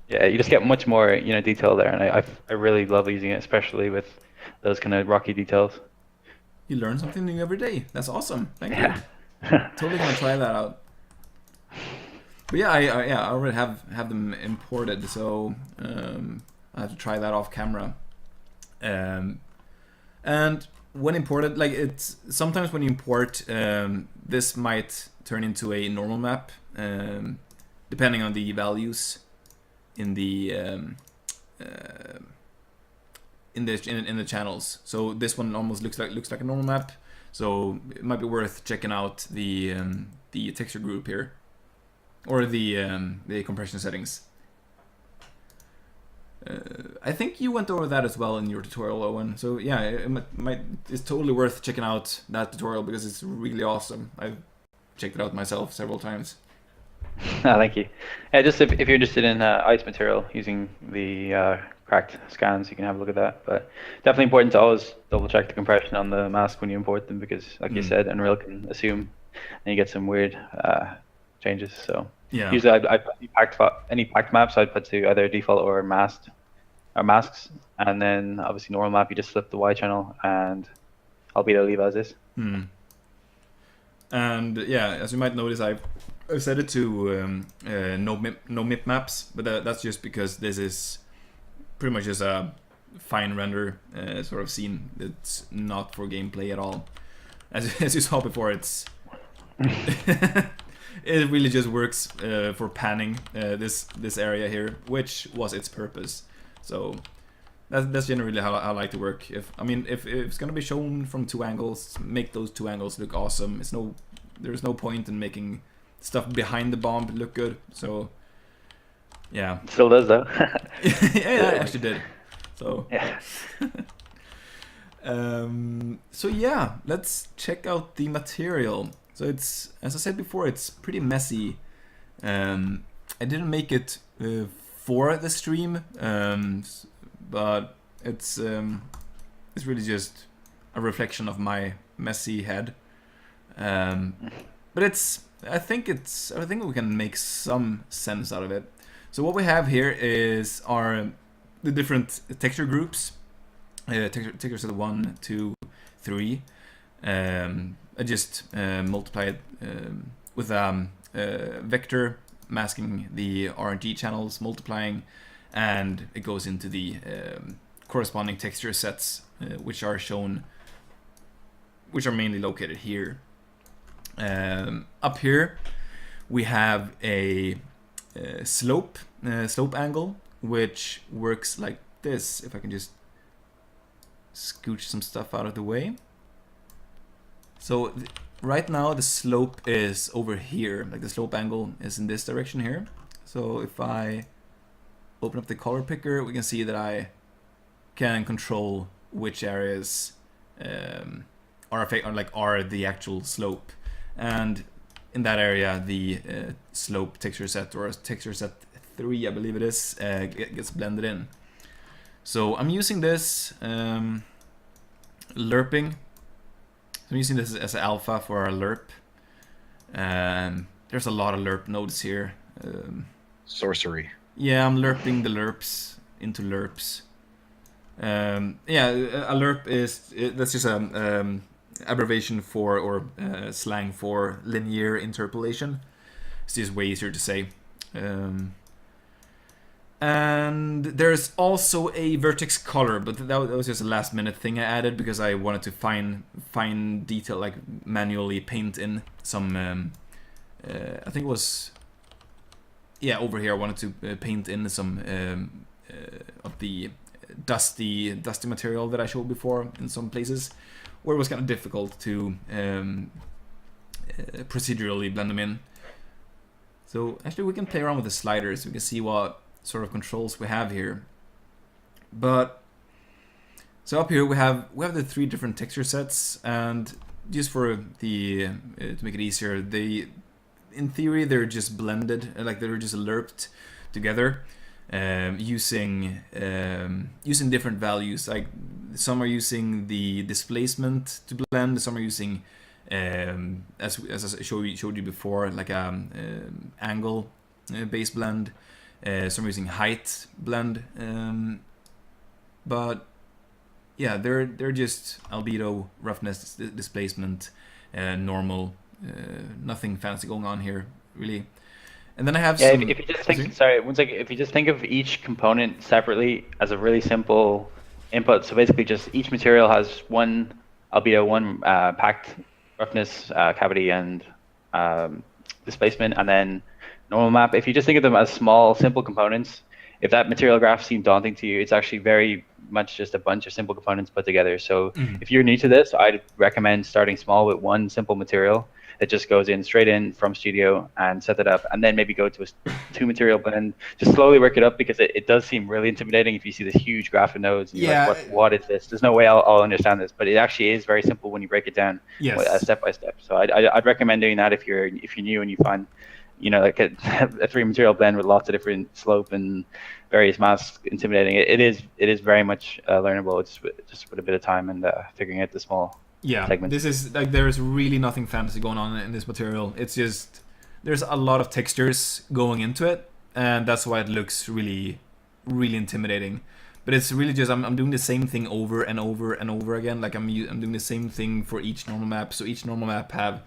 you just get much more detail there, and I really love using it, especially with those kind of rocky details. You learn something new every day. That's awesome. Thank you. Totally gonna try that out. But yeah, I already have them imported, so I have to try that off camera. And when imported, like it's sometimes when you import, this might turn into a normal map, depending on the values in the in the channels. So this one almost looks like a normal map. So it might be worth checking out the texture group here, or the compression settings. I think you went over that as well in your tutorial, Owen. So yeah, it's totally worth checking out that tutorial because it's really awesome. I've checked it out myself several times. Thank you. Yeah, just if you're interested in ice material using the cracked scans, you can have a look at that. But definitely important to always double check the compression on the mask when you import them, because like you said, Unreal can assume, and you get some weird changes. So yeah, usually I any packed maps I'd put to either default or masks, and then obviously normal map you just flip the Y channel, and albedo leave as is. And yeah, as you might notice, I've set it to no MIP maps, but that's just because this is pretty much just a fine render sort of scene. It's not for gameplay at all. As you saw before, it's it really just works for panning this area here, which was its purpose. So that's generally how I like to work. If it's gonna be shown from two angles, make those two angles look awesome. There's no point in making stuff behind the bomb look good. So yeah. It still does though. Yeah, I actually did. So Yeah. so yeah, let's check out the material. So it's, as I said before, it's pretty messy. I didn't make it for the stream, but it's really just a reflection of my messy head. But I think we can make some sense out of it. So what we have here is the different texture groups. Texture set 1, 2, 3. I just multiply it with a vector masking the RNG channels, multiplying, and it goes into the corresponding texture sets, which are mainly located here. Up here we have a slope angle, which works like this. If I can just scooch some stuff out of the way. So right now the slope is over here, like the slope angle is in this direction here. So if I open up the color picker, we can see that I can control which areas are the actual slope, and in that area the slope texture set, or texture set 3 I believe it is, gets blended in. So I'm using this lerping. So I'm using this as alpha for our lerp. There's a lot of lerp nodes here. Sorcery. Yeah, I'm lerping the lerps into lerps. Yeah, a lerp that's just a abbreviation for, or slang for, linear interpolation. It's just way easier to say. And there's also a vertex color, but that was just a last minute thing I added because I wanted to fine detail, like manually paint in some I think it was, yeah, over here I wanted to paint in some of the dusty material that I showed before in some places where it was kind of difficult to procedurally blend them in. So actually we can play around with the sliders. We can see what sort of controls we have here. But so up here we have the 3 different texture sets, and just for the to make it easier, in theory they're just blended, like they're just lerped together, using different values. Like some are using the displacement to blend, some are using as I showed you before, like angle base blend. Some are using height blend, but yeah, they're just albedo, roughness, displacement, normal, nothing fancy going on here really. And then I have some. If you just think, sorry, one second. If you just think of each component separately as a really simple input, so basically just each material has one albedo, one packed roughness, cavity, and displacement, and then normal map. If you just think of them as small, simple components, if that material graph seemed daunting to you, it's actually very much just a bunch of simple components put together. So if you're new to this, I'd recommend starting small with one simple material that just goes in straight in from Studio and set it up, and then maybe go to a 2 material blend. Just slowly work it up, because it does seem really intimidating if you see this huge graph of nodes and you're like, what is this? There's no way I'll understand this, but it actually is very simple when you break it down step by step. So I'd recommend doing that if you're new and you find, like a 3 material blend with lots of different slope and various masks intimidating. It is very much learnable. It's just with a bit of time and figuring out the small segments. This is like, there's really nothing fancy going on in this material. It's just there's a lot of textures going into it, and that's why it looks really, really intimidating. But it's really just I'm doing the same thing over and over and over again. Like I'm doing the same thing for each normal map. So each normal map have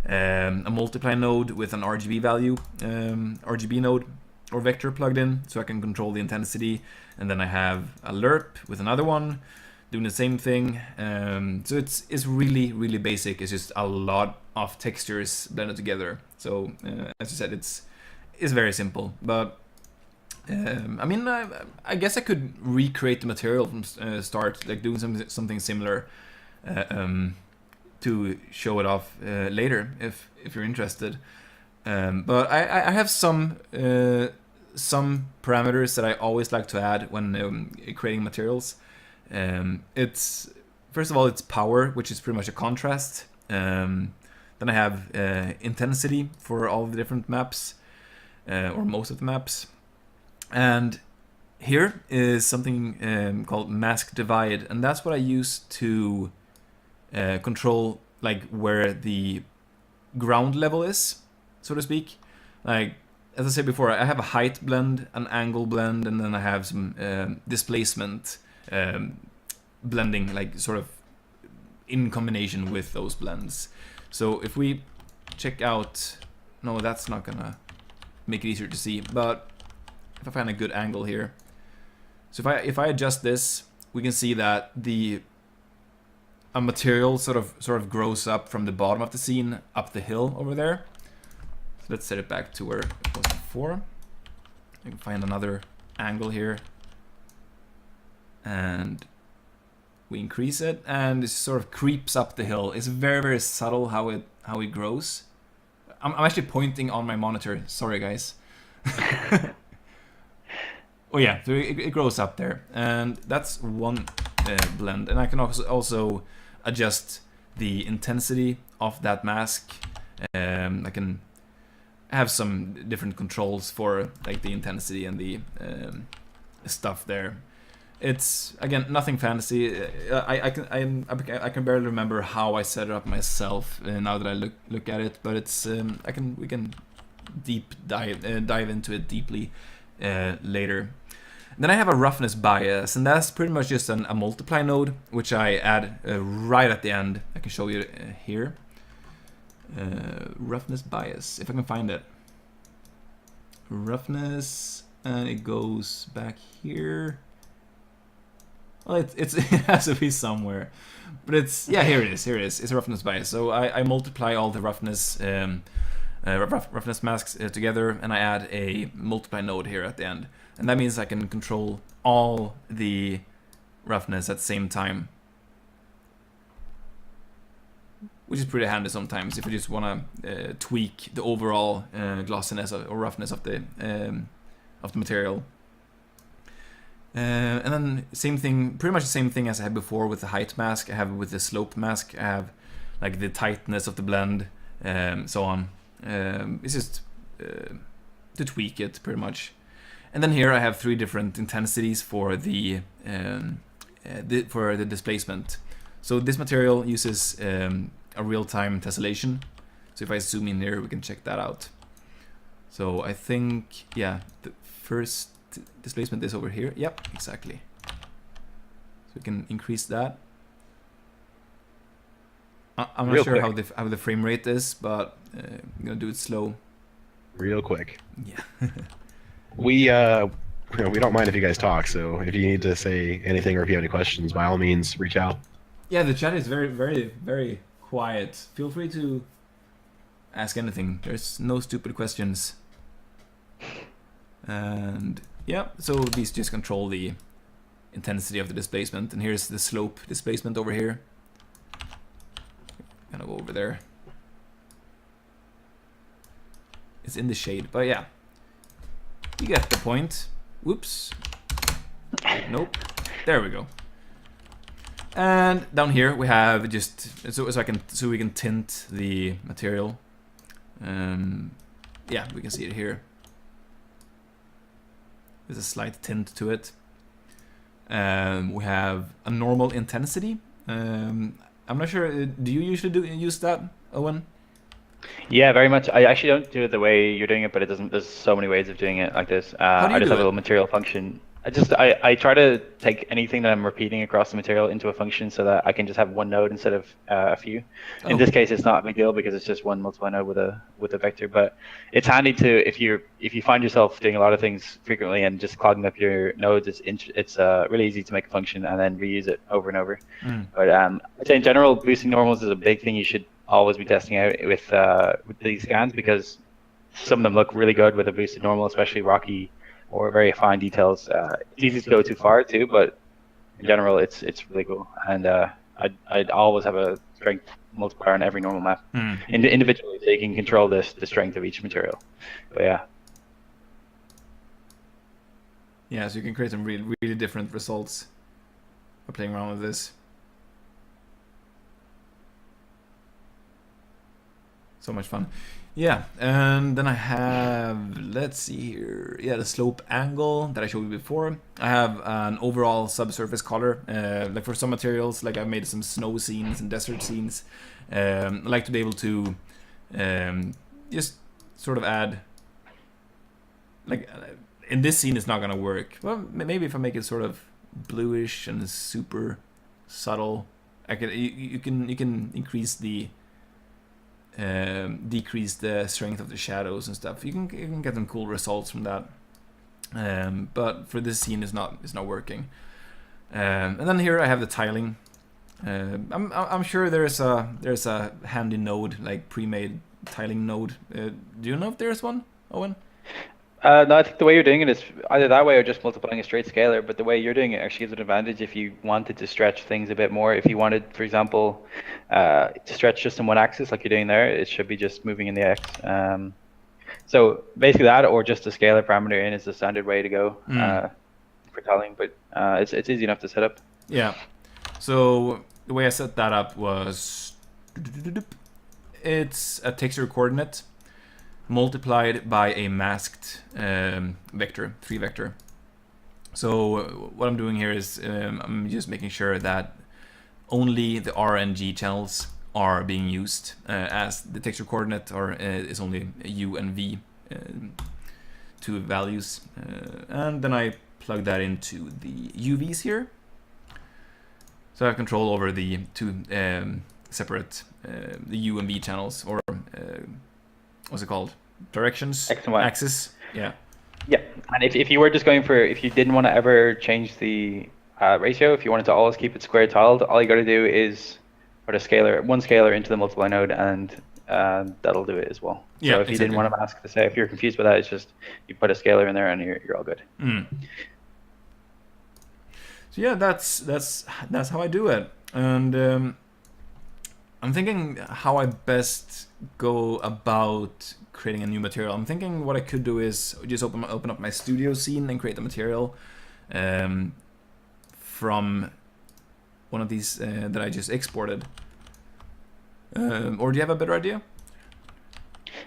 a multiply node with an RGB value, RGB node or vector plugged in, so I can control the intensity, and then I have a lerp with another one doing the same thing. So it's really, really basic. It's just a lot of textures blended together. So as I said, it's very simple. But I mean, I guess I could recreate the material from start, like doing something similar. To show it off later if you're interested. But I have some parameters that I always like to add when creating materials. It's first of all it's power, which is pretty much a contrast. Then I have intensity for all the different maps, or most of the maps. And here is something called mask divide, and that's what I use to control like where the ground level is, so to speak. Like as I said before, I have a height blend, an angle blend, and then I have some displacement blending, like sort of in combination with those blends. So if we check out, no, that's not gonna make it easier to see, but if I find a good angle here, so if I adjust this, we can see that a material sort of grows up from the bottom of the scene up the hill over there. So let's set it back to where it was before. I can find another angle here, and we increase it, and it sort of creeps up the hill. It's very, very subtle how it grows. I'm actually pointing on my monitor. Sorry, guys. Oh yeah, so it grows up there, and that's one blend. And I can also adjust the intensity of that mask. I can have some different controls for like the intensity and the stuff there. It's again nothing fancy. I can barely remember how I set it up myself now that I look at it, but it's we can dive into it deeply later. And then I have a roughness bias, and that's pretty much just a multiply node, which I add right at the end. I can show you here. Roughness bias, if I can find it. Roughness, and it goes back here. Well, it has to be somewhere, but it's here it is. It's a roughness bias. So I multiply all the roughness roughness masks together, and I add a multiply node here at the end, and that means I can control all the roughness at the same time, which is pretty handy sometimes if you just want to tweak the overall glossiness or roughness of the material. And then same thing, pretty much the same thing as I had before with the height mask. I have with the slope mask, I have like the tightness of the blend, so on. It's just to tweak it pretty much. And then here I have 3 different intensities for the displacement. So this material uses a real-time tessellation. So if I zoom in here, we can check that out. So I think, yeah, the first displacement is over here. Yep, exactly. So we can increase that. I'm not sure how the frame rate is, but I'm gonna do it slow. Real quick. Yeah. We don't mind if you guys talk. So if you need to say anything or if you have any questions, by all means, reach out. Yeah, the chat is very, very, very quiet. Feel free to ask anything. There's no stupid questions. And yeah, so these just control the intensity of the displacement, and here's the slope displacement over here. Kind of over there. It's in the shade, but yeah, you get the point. Whoops. Nope. There we go. And down here we have just so we can tint the material. Yeah, we can see it here. There's a slight tint to it. We have a normal intensity. I'm not sure. Do you usually use that, Owen? Yeah, very much. I actually don't do it the way you're doing it, but it doesn't. There's so many ways of doing it like this. I just have a little material function. I try to take anything that I'm repeating across the material into a function so that I can just have one node instead of a few. In this case, it's not a big deal because it's just one multiply node with a vector. But it's handy to if you find yourself doing a lot of things frequently and just clogging up your nodes. It's really easy to make a function and then reuse it over and over. But I'd say in general, boosting normals is a big thing you should always be testing out with these scans, because some of them look really good with a boosted normal, especially rocky or very fine details. It's easy to go too far too, but in general, it's really cool. And I'd always have a strength multiplier on every normal map individually, so you can control the strength of each material. But yeah. Yeah, so you can create some really different results by playing around with this. So much fun. Yeah, and then I have, let's see here, yeah, the slope angle that I showed you before. I have an overall subsurface color, like for some materials, like I've made some snow scenes and desert scenes. I like to be able to just sort of add, like in this scene it's not gonna work. Well, maybe if I make it sort of bluish and super subtle, I could, you can increase the decrease the strength of the shadows and stuff. You can get some cool results from that. But for this scene, it's not working. And then here I have the tiling. I'm sure there's a handy node, like pre-made tiling node. Do you know if there's one, Owen? No, I think the way you're doing it is either that way or just multiplying a straight scalar, but the way you're doing it actually gives an advantage if you wanted to stretch things a bit more. If you wanted, for example, to stretch just in one axis like you're doing there, it should be just moving in the X. So basically that, or just a scalar parameter in, is the standard way to go for tiling, but it's easy enough to set up. Yeah. So the way I set that up was, it's a texture coordinate multiplied by a masked vector, 3 vector. So what I'm doing here is I'm just making sure that only the R and G channels are being used, as the texture coordinate is only U and V, 2 values, and then I plug that into the UVs here. So I have control over the 2 separate the U and V channels, or what's it called? Directions? X and Y. Axis. Yeah. Yeah, and if you were just going for, if you didn't want to ever change the ratio, if you wanted to always keep it square tiled, all you got to do is put one scalar into the multiply node, and that'll do it as well. Yeah, so if you didn't want to mask to say, if you're confused with that, it's just you put a scalar in there and you're all good. So yeah, that's how I do it, and I'm thinking how I best go about creating a new material. I'm thinking what I could do is just open up my studio scene and create the material from one of these that I just exported. Or do you have a better idea?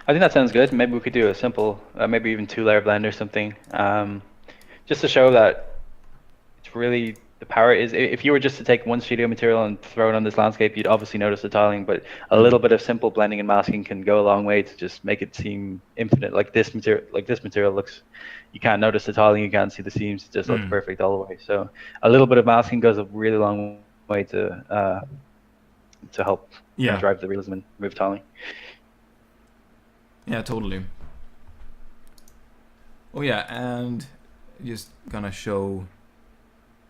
I think that sounds good. Maybe we could do a simple, maybe even 2-layer blend or something, just to show that it's really, the power is, if you were just to take one studio material and throw it on this landscape, you'd obviously notice the tiling, but a little bit of simple blending and masking can go a long way to just make it seem infinite. Like this material looks, you can't notice the tiling, you can't see the seams, it just looks perfect all the way. So a little bit of masking goes a really long way to help drive the realism and remove tiling. Yeah, totally. Oh yeah, and just gonna show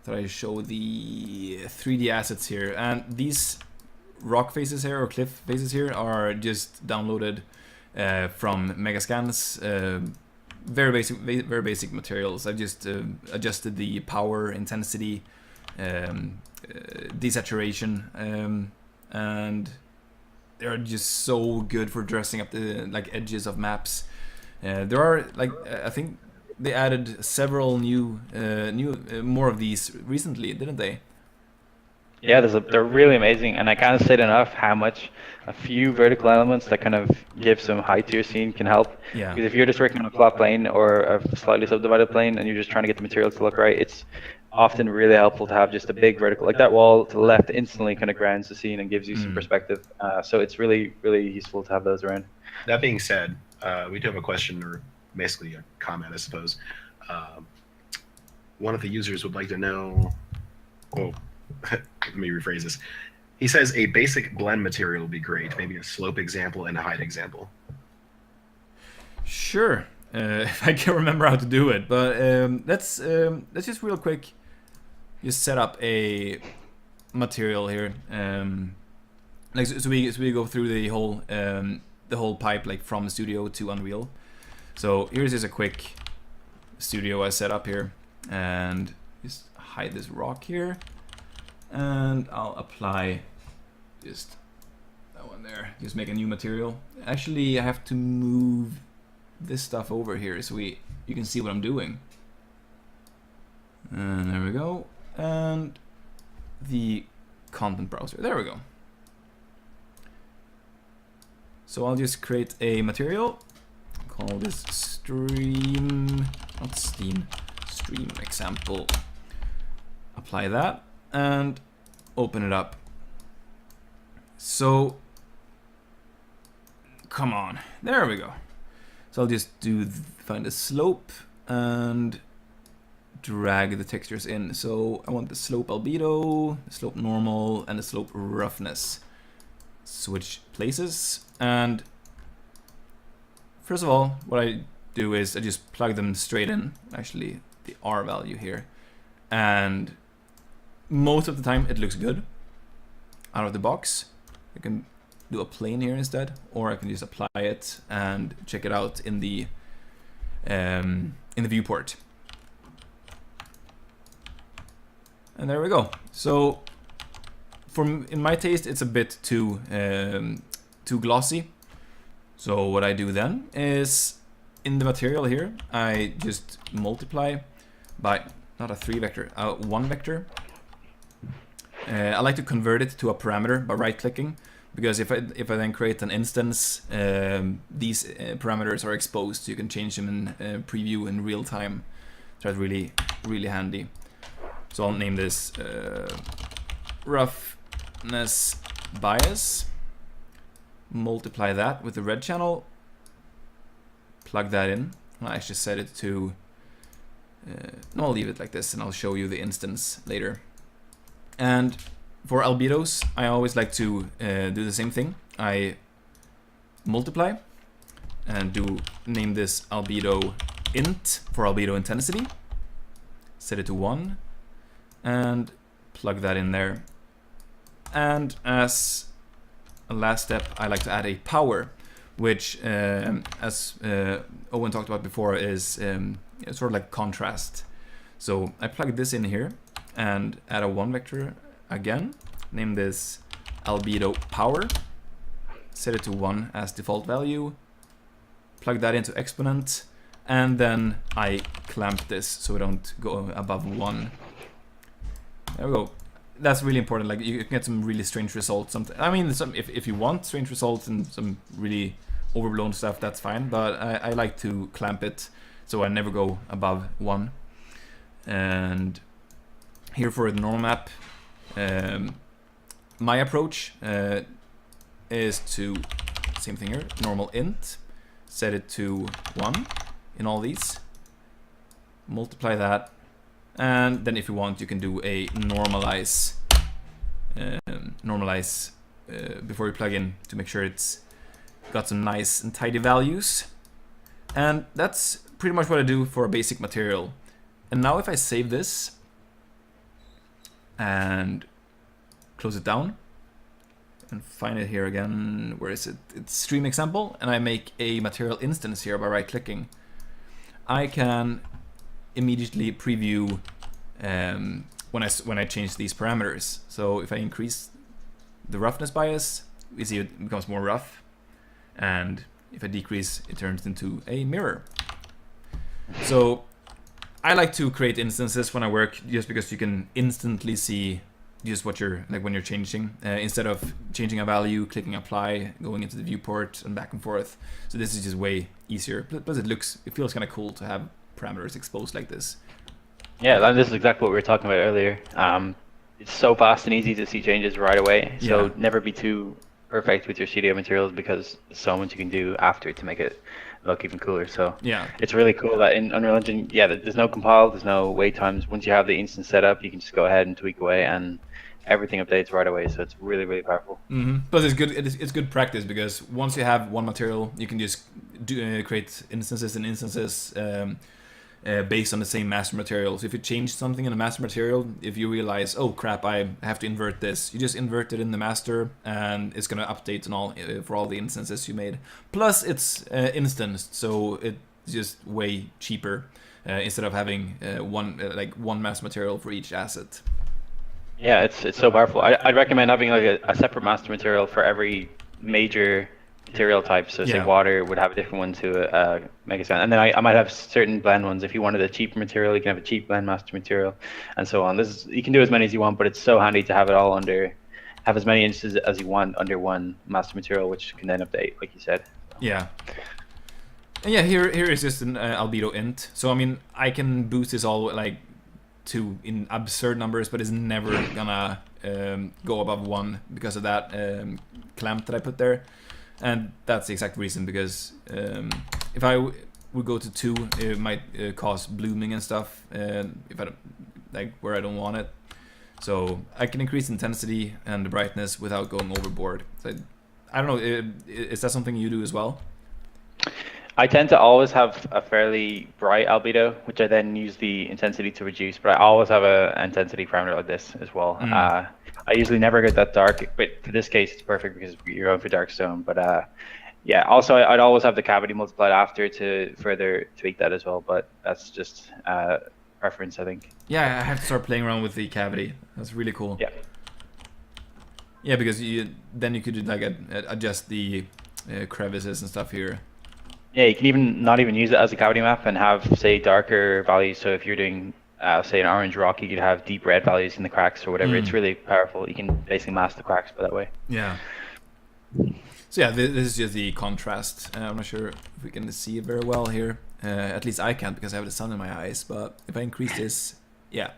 that I show the 3D assets here, and these rock faces here or cliff faces here are just downloaded from Megascans. Very basic materials. I've just adjusted the power, intensity, desaturation, and they're just so good for dressing up the edges of maps. There are I think they added several new more of these recently, didn't they? Yeah, they're really amazing, and I can't state enough how much a few vertical elements that kind of give some height to your scene can help. Yeah. Because if you're just working on a flat plane or a slightly subdivided plane and you're just trying to get the materials to look right, it's often really helpful to have just a big vertical, like that wall to the left instantly kind of grounds the scene and gives you some perspective. So it's really, really useful to have those around. That being said, we do have a question, or basically a comment, I suppose. One of the users would like to know, let me rephrase this. He says a basic blend material would be great, maybe a slope example and a height example. Sure, if I can remember how to do it, but let's just real quick just set up a material here. So we go through the whole pipe, like from the studio to Unreal. So here's just a quick studio I set up here, and just hide this rock here, and I'll apply just that one there. Just make a new material. Actually, I have to move this stuff over here so you can see what I'm doing. And there we go. And the content browser. There we go. So I'll just create a material. Call this stream, not Steam, stream example. Apply that and open it up. So, come on, there we go. So I'll just find the slope and drag the textures in. So I want the slope albedo, the slope normal, and the slope roughness. Switch places, and first of all, what I do is I just plug them straight in, actually the R value here, and most of the time it looks good out of the box. I can do a plane here instead, or I can just apply it and check it out in the viewport. And there we go. So in my taste, it's a bit too glossy. So what I do then is in the material here, I just multiply by not a 3 vector, a 1 vector. I like to convert it to a parameter by right-clicking, because if I then create an instance, these parameters are exposed, so you can change them in preview in real time. So that's really handy. So I'll name this roughness bias. Multiply that with the red channel. Plug that in. I'll actually set it to. No, I'll leave it like this, and I'll show you the instance later. And for albedos, I always like to do the same thing. I multiply and name this albedo int for albedo intensity. Set it to 1 and plug that in there. And as a last step, I like to add a power, which, as Owen talked about before, is sort of like contrast. So I plug this in here and add a 1 vector again, name this albedo power, set it to 1 as default value, plug that into exponent, and then I clamp this so we don't go above 1. There we go. That's really important. Like, you can get some really strange results. I mean, if you want strange results and some really overblown stuff, that's fine. But I like to clamp it so I never go above 1. And here for the normal map, my approach is to same thing here. Normal int, set it to 1 in all these. Multiply that. And then if you want, you can do a normalize before you plug in to make sure it's got some nice and tidy values. And that's pretty much what I do for a basic material. And now if I save this and close it down and find it here again, where is it? It's stream example, and I make a material instance here by right clicking. I can immediately preview when I change these parameters. So if I increase the roughness bias, we see it becomes more rough, and if I decrease, it turns into a mirror. So I like to create instances when I work, just because you can instantly see just what you're like when you're changing, instead of changing a value, clicking apply, going into the viewport and back and forth. So this is just way easier. Plus it feels kind of cool to have parameters exposed like this. Yeah, this is exactly what we were talking about earlier. It's so fast and easy to see changes right away. So never be too perfect with your studio materials, because there's so much you can do after to make it look even cooler. So yeah, it's really cool that in Unreal Engine, there's no compile, there's no wait times. Once you have the instance set up, you can just go ahead and tweak away, and everything updates right away. So it's really, really powerful. Plus it's good. It's good practice, because once you have one material, you can just create instances and instances based on the same master material. So if you change something in the master material, if you realize, oh crap, I have to invert this, you just invert it in the master, and it's gonna update and all for all the instances you made. Plus it's instanced, so it's just way cheaper instead of having one master material for each asset. Yeah, it's so powerful. I'd recommend having like a separate master material for every major material types. So say Yeah. water would have a different one to a Megascan, and then I might have certain blend ones. If you wanted a cheaper material, you can have a cheap blend master material, and so on. You can do as many as you want, but it's so handy to have it all have as many instances as you want under one master material, which can then update, like you said. Yeah. And yeah, here is just an albedo int. So I mean, I can boost this all like to in absurd numbers, but it's never gonna go above 1 because of that clamp that I put there. And that's the exact reason, because if I would go to 2, it might cause blooming and stuff, if I don't, like where I don't want it. So I can increase intensity and the brightness without going overboard. So I don't know, is that something you do as well? I tend to always have a fairly bright albedo, which I then use the intensity to reduce, but I always have an intensity parameter like this as well. I usually never get that dark, but for this case it's perfect because you're going for dark stone. But yeah, also I'd always have the cavity multiplied after to further tweak that as well, but that's just preference, I think. Yeah, I have to start playing around with the cavity. That's really cool. Yeah. Yeah, because then you could like adjust the crevices and stuff here. Yeah, you can even not even use it as a cavity map and have, say, darker values. So if you're doing, say, an orange rock, you could have deep red values in the cracks or whatever. It's really powerful. You can basically mask the cracks by that way. Yeah. So yeah, this is just the contrast. I'm not sure if we can see it very well here. At least I can't because I have the sun in my eyes. But if I increase this, yeah.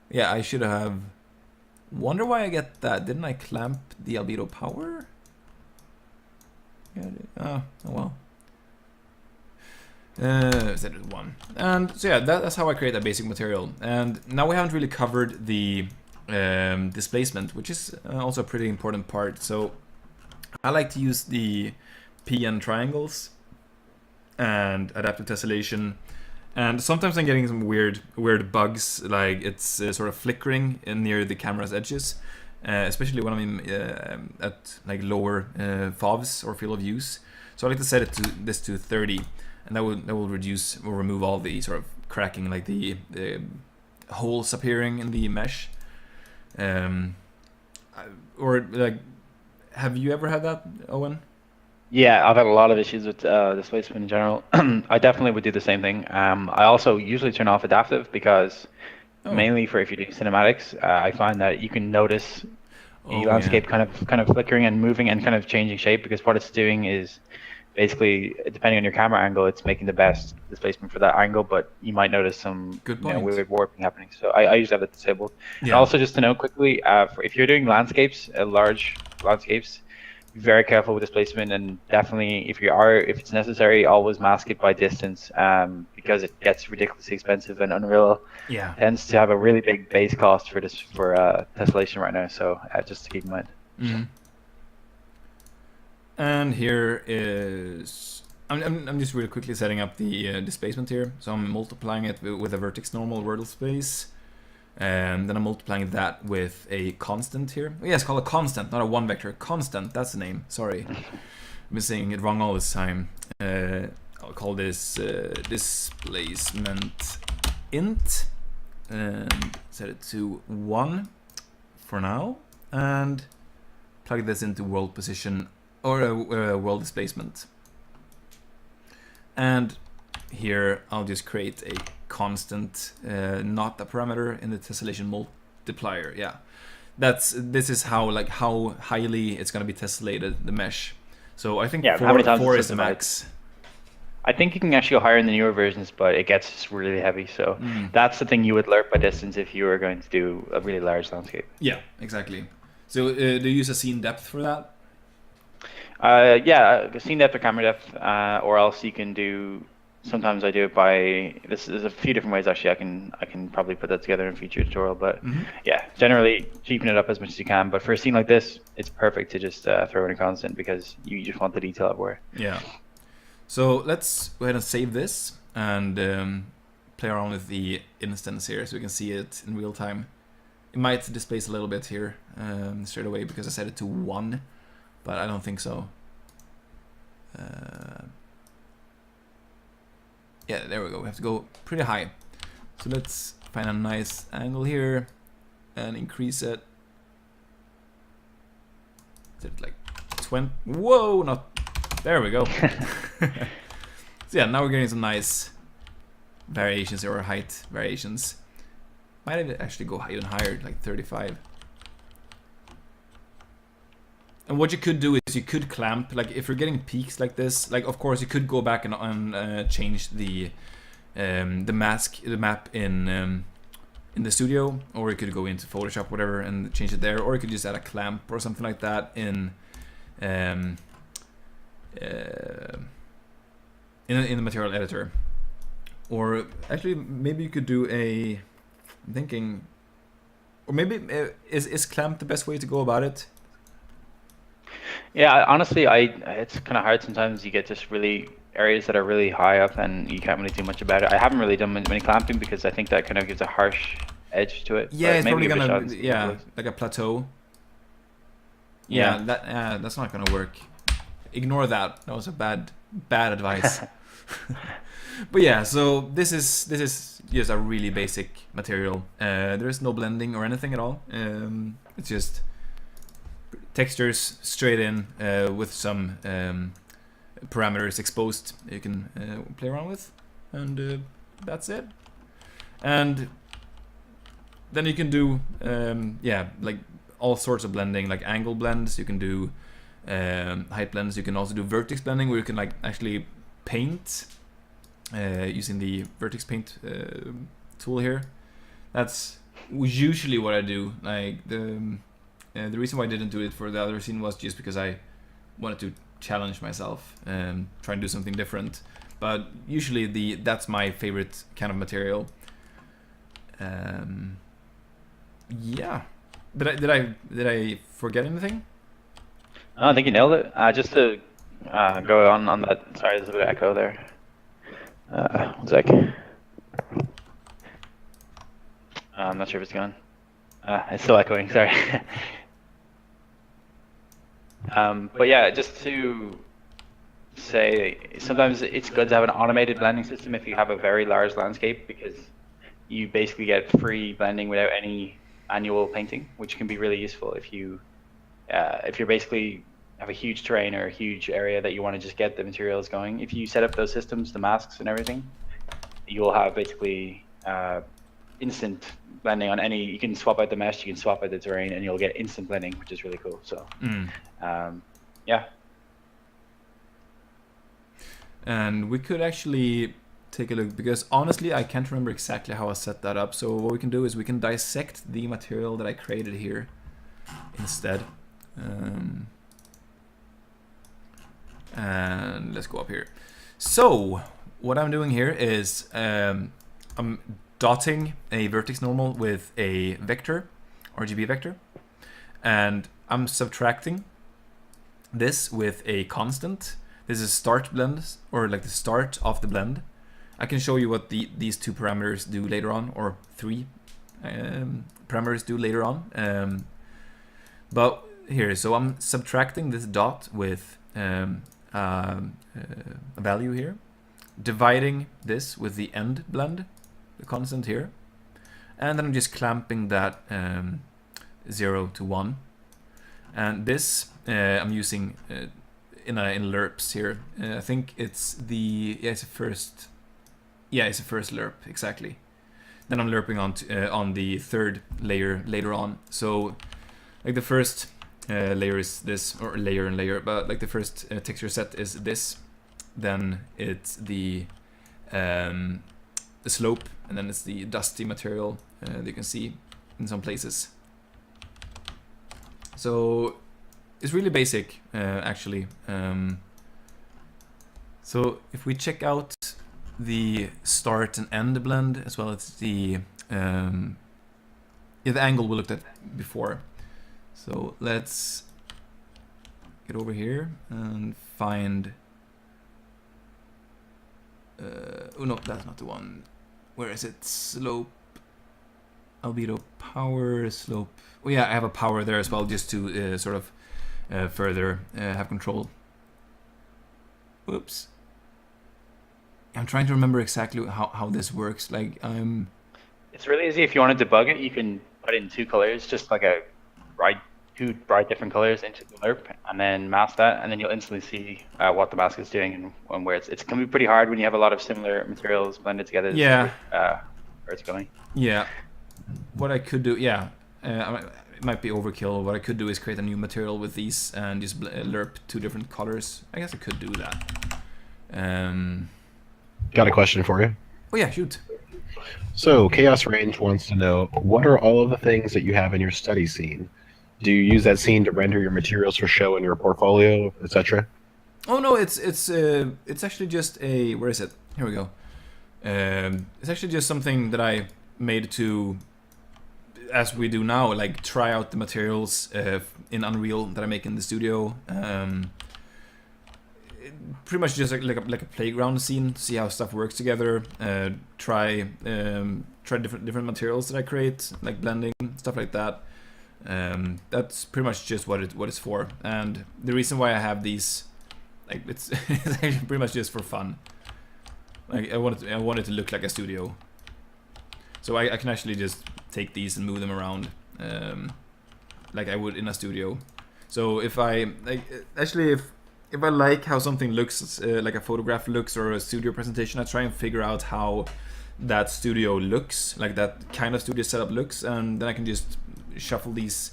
Yeah, I should have... Wonder why I get that. Didn't I clamp the albedo power? Oh well. Set it 1. And so yeah, that's how I create that basic material. And now we haven't really covered the displacement, which is also a pretty important part. So I like to use the PN triangles and adaptive tessellation. And sometimes I'm getting some weird bugs, like it's sort of flickering near the camera's edges. Especially when I'm at like lower FOVs or field of use. So I like to set it to this to 30, and that will reduce or remove all the sort of cracking, like the holes appearing in the mesh. Or like, have you ever had that, Owen? Yeah, I've had a lot of issues with displacement in general. I definitely would do the same thing. I also usually turn off adaptive because mainly for if you're doing cinematics, I find that you can notice the landscape kind of flickering and moving and kind of changing shape, because what it's doing is basically, depending on your camera angle, it's making the best displacement for that angle, but you might notice some weird warping happening. So I usually have that disabled. Yeah. And also, just to note quickly, if you're doing landscapes, large landscapes, be very careful with displacement, and definitely if it's necessary, always mask it by distance, because it gets ridiculously expensive, and Unreal tends to have a really big base cost for tessellation right now. So just to keep in mind. Mm-hmm. And here is I'm just really quickly setting up the displacement here. So I'm multiplying it with a vertex normal Wordle space. And then I'm multiplying that with a constant here. Oh, yeah, it's called a constant, not a one vector. Constant, that's the name. Sorry. I've been saying it wrong all this time. I'll call this displacement int. And set it to 1 for now. And plug this into world position or world displacement. And here I'll just create a constant, not a parameter in the tessellation multiplier. Yeah, this is how highly it's going to be tessellated, the mesh. So I think 4 is the max. I think you can actually go higher in the newer versions, but it gets really heavy. So that's the thing you would lerp by distance if you were going to do a really large landscape. Yeah, exactly. So do you use a scene depth for that? Yeah, scene depth or camera depth, or else you can do. Sometimes I do it by there's a few different ways actually. I can probably put that together in a future tutorial, but yeah, generally cheapen it up as much as you can. But for a scene like this, it's perfect to just throw in a constant because you just want the detail everywhere. Yeah. So let's go ahead and save this and play around with the instance here so we can see it in real time. It might displace a little bit here straight away because I set it to 1, but I don't think so. Yeah, there we go. We have to go pretty high. So let's find a nice angle here and increase it. is it like 20? Whoa, not there we go. So yeah, now we're getting some nice variations or height variations. Might actually go even higher, like 35. And what you could do is you could clamp, like if you're getting peaks like this, like of course you could go back and change the map in the studio, or you could go into Photoshop, whatever, and change it there, or you could just add a clamp or something like that in the material editor. Or actually, maybe you could do a. I'm thinking, or maybe is clamp the best way to go about it? Yeah, honestly, it's kind of hard sometimes. You get just really areas that are really high up, and you can't really do much about it. I haven't really done many clamping because I think that kind of gives a harsh edge to it. Yeah, it's maybe probably give it a gonna shot like a plateau. Yeah. That's not gonna work. Ignore that. That was a bad advice. But yeah, so this is just a really basic material. There is no blending or anything at all. It's just textures straight in with some parameters exposed you can play around with, and that's it. And then you can do like all sorts of blending, like angle blends. You can do height blends. You can also do vertex blending, where you can like actually paint using the vertex paint tool here. That's usually what I do. Like the reason why I didn't do it for the other scene was just because I wanted to challenge myself and try and do something different. But usually that's my favorite kind of material. Yeah. Did I forget anything? I think you nailed it. Just to go on that. Sorry, there's a bit of echo there. 1 sec. I'm not sure if it's gone. It's still echoing. Sorry. But yeah, just to say, sometimes it's good to have an automated blending system if you have a very large landscape, because you basically get free blending without any manual painting, which can be really useful if you're basically have a huge terrain or a huge area that you want to just get the materials going. If you set up those systems, the masks and everything, you'll have basically instant blending on any. You can swap out the mesh, you can swap out the terrain, and you'll get instant blending, which is really cool. So, yeah. And we could actually take a look, because honestly I can't remember exactly how I set that up. So what we can do is we can dissect the material that I created here instead. And let's go up here. So what I'm doing here is I'm dotting a vertex normal with a vector, RGB vector, and I'm subtracting this with a constant. This is start blend, or like the start of the blend. I can show you what these two parameters do later on, or three parameters do later on. But here, so I'm subtracting this dot with a value here, dividing this with the end blend, the constant here, and then I'm just clamping that 0 to 1. And this I'm using in lerps here. I think it's it's a first lerp, exactly. Then I'm lerping on the third layer later on. So like the first layer is this, or layer and layer, but like the first texture set is this, then it's the slope, and then it's the dusty material that you can see in some places. So it's really basic, actually. So if we check out the start and end blend, as well as the angle we looked at before. So let's get over here and find. Oh no, that's not the one. Where is it? Slope, albedo, power, slope. Oh yeah, I have a power there as well, just to sort of further have control. Whoops. I'm trying to remember exactly how this works. Like It's really easy. If you want to debug it, you can put in two colors, just like a right two bright different colors into the lerp and then mask that, and then you'll instantly see what the mask is doing and where it can be pretty hard when you have a lot of similar materials blended together to see where it's going. Yeah. What I could do, it might be overkill. What I could do is create a new material with these and just lerp two different colors. I guess I could do that. Got a question for you. Oh yeah, shoot. So Chaos Range wants to know, what are all of the things that you have in your study scene? Do you use that scene to render your materials for show in your portfolio, etc.? Oh no, it's actually just a, where is it? Here we go. It's actually just something that I made to, as we do now, like try out the materials in Unreal that I make in the studio. Pretty much just like a playground scene to see how stuff works together. Try different materials that I create, like blending, stuff like that. That's pretty much just what it's for. And the reason why I have these, like it's actually pretty much just for fun. Like I want it to look like a studio. So I can actually just take these and move them around, like I would in a studio. So if I if I like how something looks, like a photograph looks or a studio presentation, I try and figure out how that studio looks, like that kind of studio setup looks, and then I can just shuffle these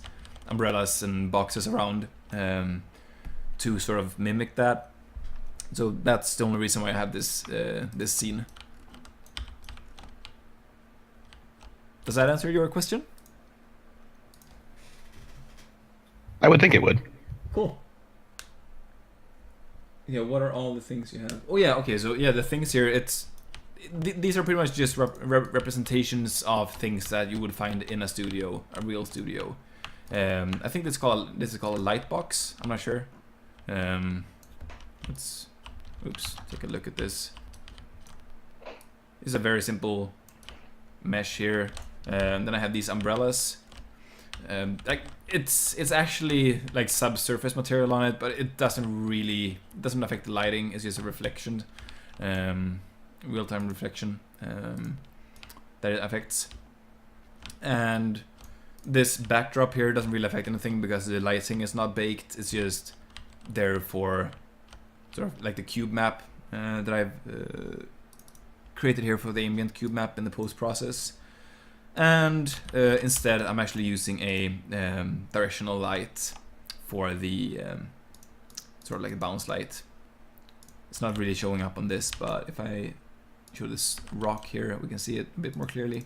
umbrellas and boxes around to sort of mimic that. So that's the only reason why I have this this scene. Does that answer your question? I would think it would. Cool. Yeah, what are all the things you have? Oh yeah, okay, so yeah, the things here, these are pretty much just representations of things that you would find in a studio, a real studio. I think this is called a light box. I'm not sure. Let's take a look at this. This is a very simple mesh here. Then I have these umbrellas. Like it's actually like subsurface material on it, but it doesn't affect the lighting. It's just a reflection, real-time reflection that it affects. And this backdrop here doesn't really affect anything because the lighting is not baked. It's just there for sort of like the cube map that I've created here for the ambient cube map in the post process. And instead I'm actually using a directional light for the sort of like a bounce light. It's not really showing up on this, but if I show this rock here, we can see it a bit more clearly.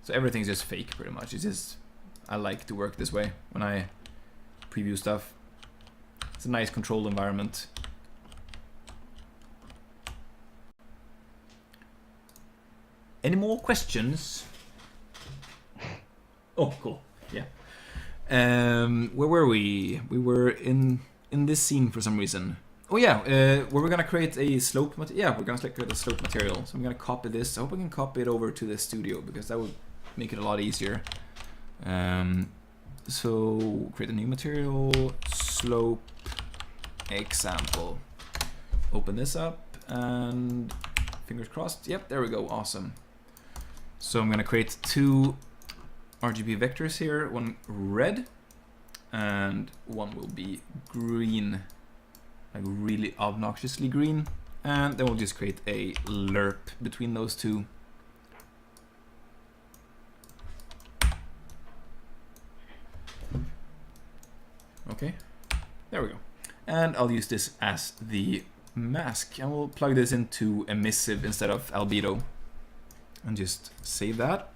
So everything's just fake pretty much. It's just, I like to work this way when I preview stuff. It's a nice controlled environment. Any more questions? Oh, cool. Yeah. Where were we? We were in this scene for some reason. Oh yeah, we're gonna create a slope. Yeah, we're gonna create a slope material. So I'm gonna copy this. I hope I can copy it over to the studio because that would make it a lot easier. So create a new material, slope example. Open this up and fingers crossed. Yep, there we go. Awesome. So I'm gonna create two RGB vectors here, one red and one will be green, like really obnoxiously green, and then we'll just create a lerp between those two. Okay, there we go. And I'll use this as the mask, and we'll plug this into emissive instead of albedo. And just save that.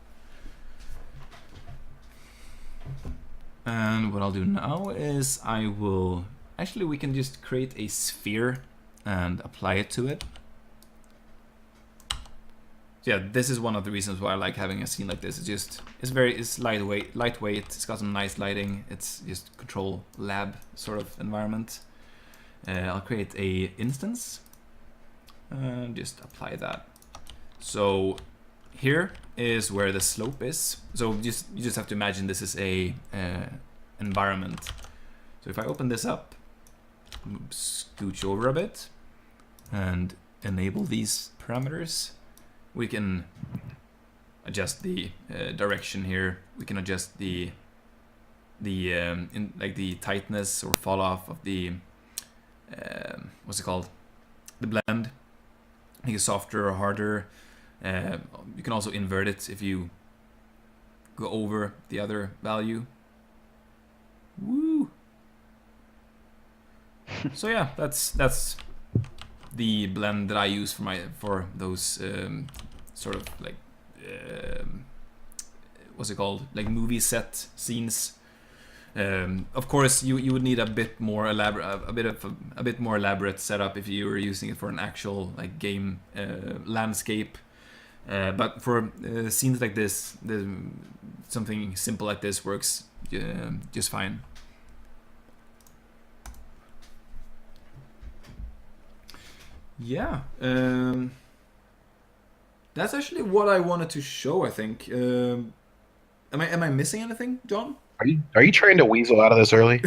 And what I'll do now is we can just create a sphere and apply it to it. So yeah, this is one of the reasons why I like having a scene like this. It's lightweight, it's got some nice lighting, it's just control lab sort of environment. I'll create a instance and just apply that. So here is where the slope is. So you just have to imagine this is a environment. So if I open this up, scooch over a bit, and enable these parameters, we can adjust the direction here. We can adjust the in like the tightness or fall off of the what's it called, the blend, make it softer or harder. You can also invert it if you go over the other value. Woo! So yeah, that's the blend that I use for those sort of like what's it called, like movie set scenes. Of course, you would need a bit more elaborate setup if you were using it for an actual like game landscape. But for scenes like this, something simple like this works just fine. Yeah, that's actually what I wanted to show, I think. Am I missing anything, John? Are you trying to weasel out of this early?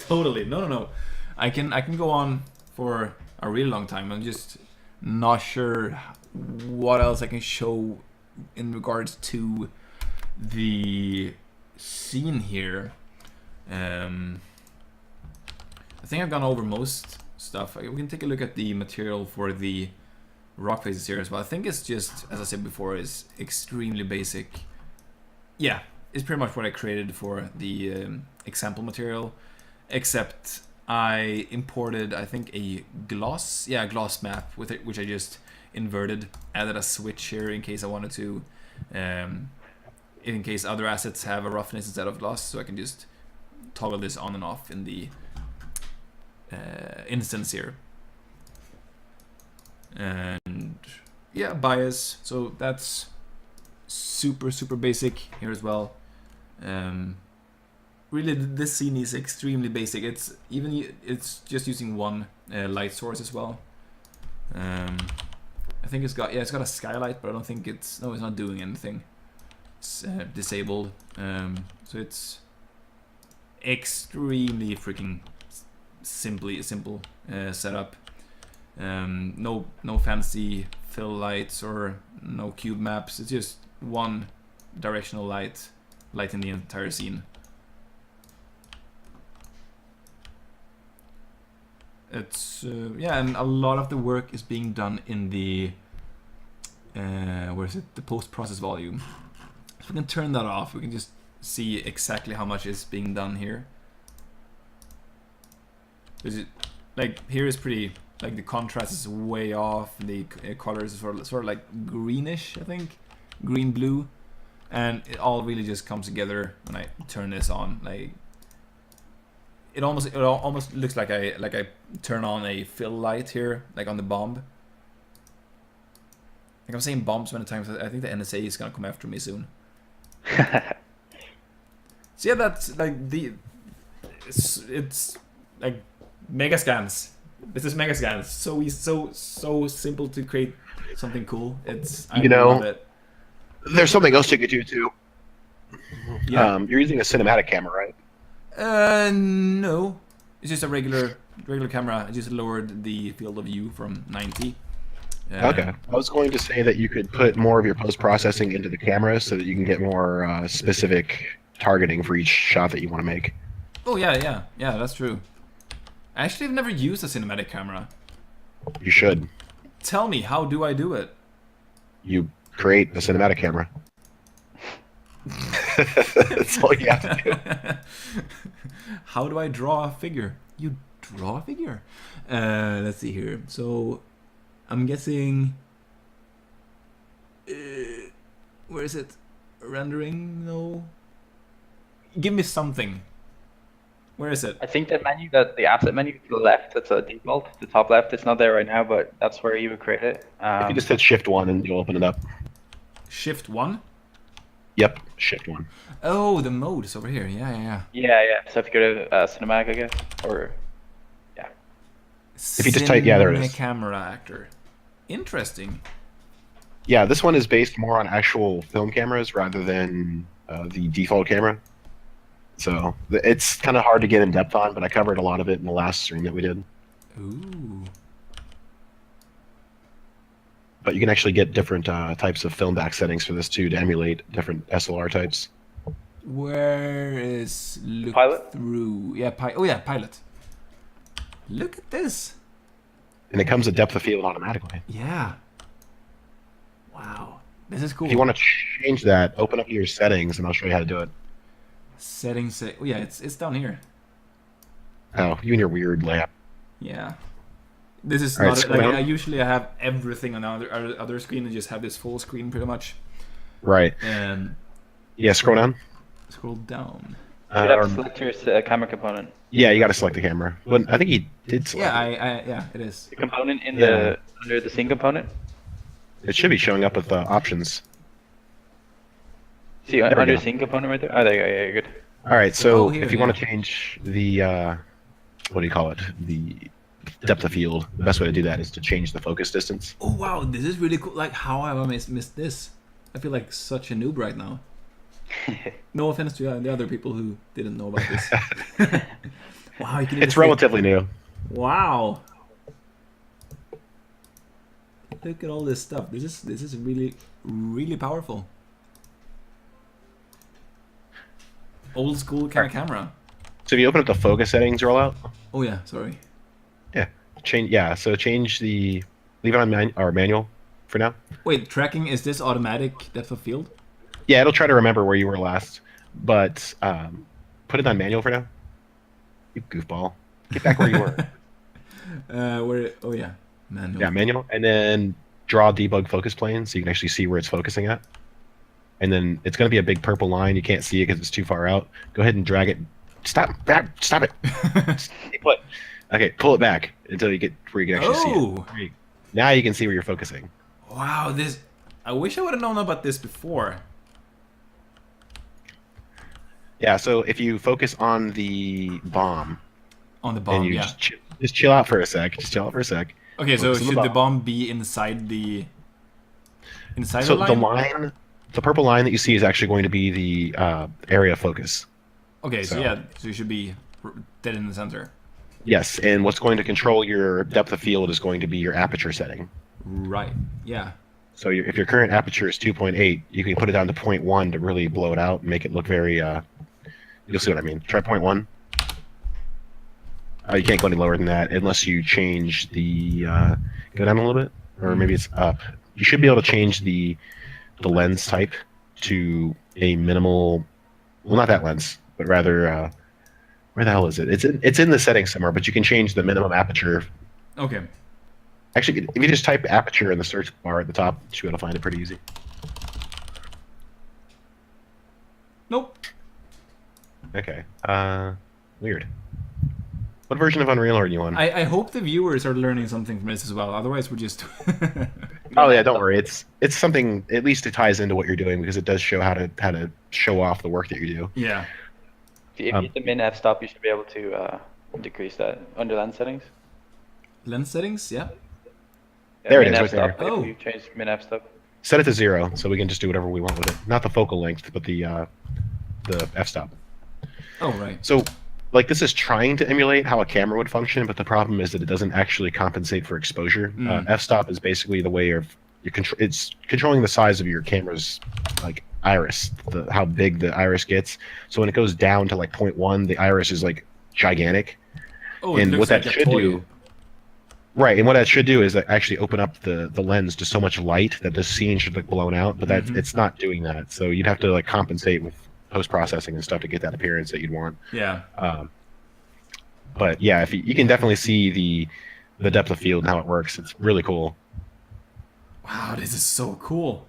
Totally. No. I can go on for a really long time. I'm just not sure what else I can show in regards to the scene here. I think I've gone over most stuff. We can take a look at the material for the rock faces here as well. I think it's just, as I said before, is extremely basic. Yeah, it's pretty much what I created for the example material, except I imported, I think, a gloss map with it, which I just inverted, added a switch here in case I wanted to, in case other assets have a roughness instead of gloss, so I can just toggle this on and off in the instance here. And yeah, bias, so that's super basic here as well. Really, this scene is extremely basic. It's just using one light source as well. I think it's got a skylight, but I don't think it's not doing anything. It's disabled, so it's extremely freaking simple setup. No fancy fill lights or no cube maps. It's just one directional light lighting the entire scene. It's and a lot of the work is being done in the the post-process volume. If we can turn that off, we can just see exactly how much is being done here. Is it like here is pretty, like the contrast is way off, the colors is sort of like greenish, I think, green blue, and it all really just comes together when I turn this on. Like it almost looks like I turn on a fill light here, like on the bomb. Like I'm saying bomb so many times, I think the NSA is gonna come after me soon. So yeah, that's like it's like Megascans. This is Megascans. So simple to create something cool. I love it. There's something else you could do too. Yeah. You're using a cinematic camera, right? No. It's just a regular camera. I just lowered the field of view from 90. Okay. I was going to say that you could put more of your post-processing into the camera so that you can get more specific targeting for each shot that you want to make. Oh yeah, that's true. Actually, I've never used a cinematic camera. You should. Tell me, how do I do it? You create a cinematic camera. That's all you have to do. How do I draw a figure? You draw a figure? Let's see here. So, I'm guessing... where is it? Rendering? No. Give me something. Where is it? I think the asset menu to the left, that's a default. The top left, it's not there right now, but that's where you would create it. If you just hit Shift 1 and you'll open it up. Shift 1? Yep, Shift 1. Oh, the mode is over here. Yeah. Yeah. So if you go to cinematic, I guess, or yeah. If you just type, yeah, there it is. Camera actor. Interesting. Yeah, this one is based more on actual film cameras rather than the default camera. So it's kind of hard to get in depth on, but I covered a lot of it in the last stream that we did. Ooh. But you can actually get different types of film back settings for this too, to emulate different SLR types. Where is look Pilot? through? Yeah, oh yeah, pilot. Look at this. And it comes with depth of field automatically. Yeah. Wow, this is cool. If you want to change that, open up your settings, and I'll show you how to do it. Settings. Oh yeah, it's down here. Oh, you and your weird layout. Yeah. This is All right, not scroll like down. I usually have everything on the other screen and just have this full screen pretty much. Right. Yeah, scroll down. Scroll down. You have to Or- select your camera component. yeah, you got to select the camera. But I think he did select Yeah, it. yeah, it is. The component in Yeah. under the scene component. It should be showing up with options. See, we under go. scene component right there. Oh, there you go. Yeah, you're good. All right, so Oh, here, if you yeah. want to change the, what do you call it? The depth of field, the best way to do that is to change the focus distance. Oh wow, this is really cool. Like, how have I missed this? I feel like such a noob right now. No offense to the other people who didn't know about this. Wow, you can. It's relatively new. Wow. Look at all this stuff. This is really powerful. Old school kind of camera. So if you open up the focus settings rollout, Oh yeah, sorry. change the, leave it on manual for now. Wait, tracking, is this automatic depth of field? Yeah, it'll try to remember where you were last, but put it on manual for now. You goofball. Get back where you were. Where? Oh yeah, manual. Yeah, manual, and then draw debug focus plane so you can actually see where it's focusing at. And then it's going to be a big purple line. You can't see it because it's too far out. Go ahead and drag it. Stop it. Stay put. Okay, pull it back until you get where you can actually see Oh. it. Now you can see where you're focusing. Wow, this. I wish I would have known about this before. Yeah, so if you focus on the bomb, On the and bomb, you yeah. just chill out for a sec. Okay, so focus on should the the bomb. bomb be inside the So the the line? line, the purple line that you see is actually going to be the area of focus. Okay, so so- yeah, so you should be dead in the center. Yes, and what's going to control your depth of field is going to be your aperture setting. Right. Yeah. So if your current aperture is 2.8, you can put it down to 0.1 to really blow it out and make it look very. You'll see what I mean. Try 0.1. You can't go any lower than that unless you change the. Go down a little bit, or maybe it's up. You should be able to change the lens type to a minimal. Well, not that lens, but rather. Where the hell is it? It's in the settings somewhere, but you can change the minimum aperture. Okay. Actually, if you just type aperture in the search bar at the top, you should be able to find it pretty easy. Nope. Okay. Weird. What version of Unreal are you on? I hope the viewers are learning something from this as well. Otherwise, we're just. Oh yeah, don't worry. It's something. At least it ties into what you're doing because it does show how to show off the work that you do. Yeah. If you hit the min f-stop, you should be able to decrease that under lens settings. Lens settings. Yeah. Yeah, There it min is, right f-stop, there. Oh. If you change min f-stop. Set it to 0 so we can just do whatever we want with it. Not the focal length, but the f-stop. Oh right. So, like this is trying to emulate how a camera would function, but the problem is that it doesn't actually compensate for exposure. F-stop is basically the way of it's controlling the size of your camera's like iris, how big the iris gets. So when it goes down to like 0.1, the iris is like gigantic. Oh, it And looks what that like a should toy. do, right? And what that should do is actually open up the lens to so much light that the scene should look blown out. But that it's not doing that. So you'd have to like compensate with post processing and stuff to get that appearance that you'd want. Yeah. But yeah, if you can definitely see the depth of field and how it works. It's really cool. Wow, this is so cool.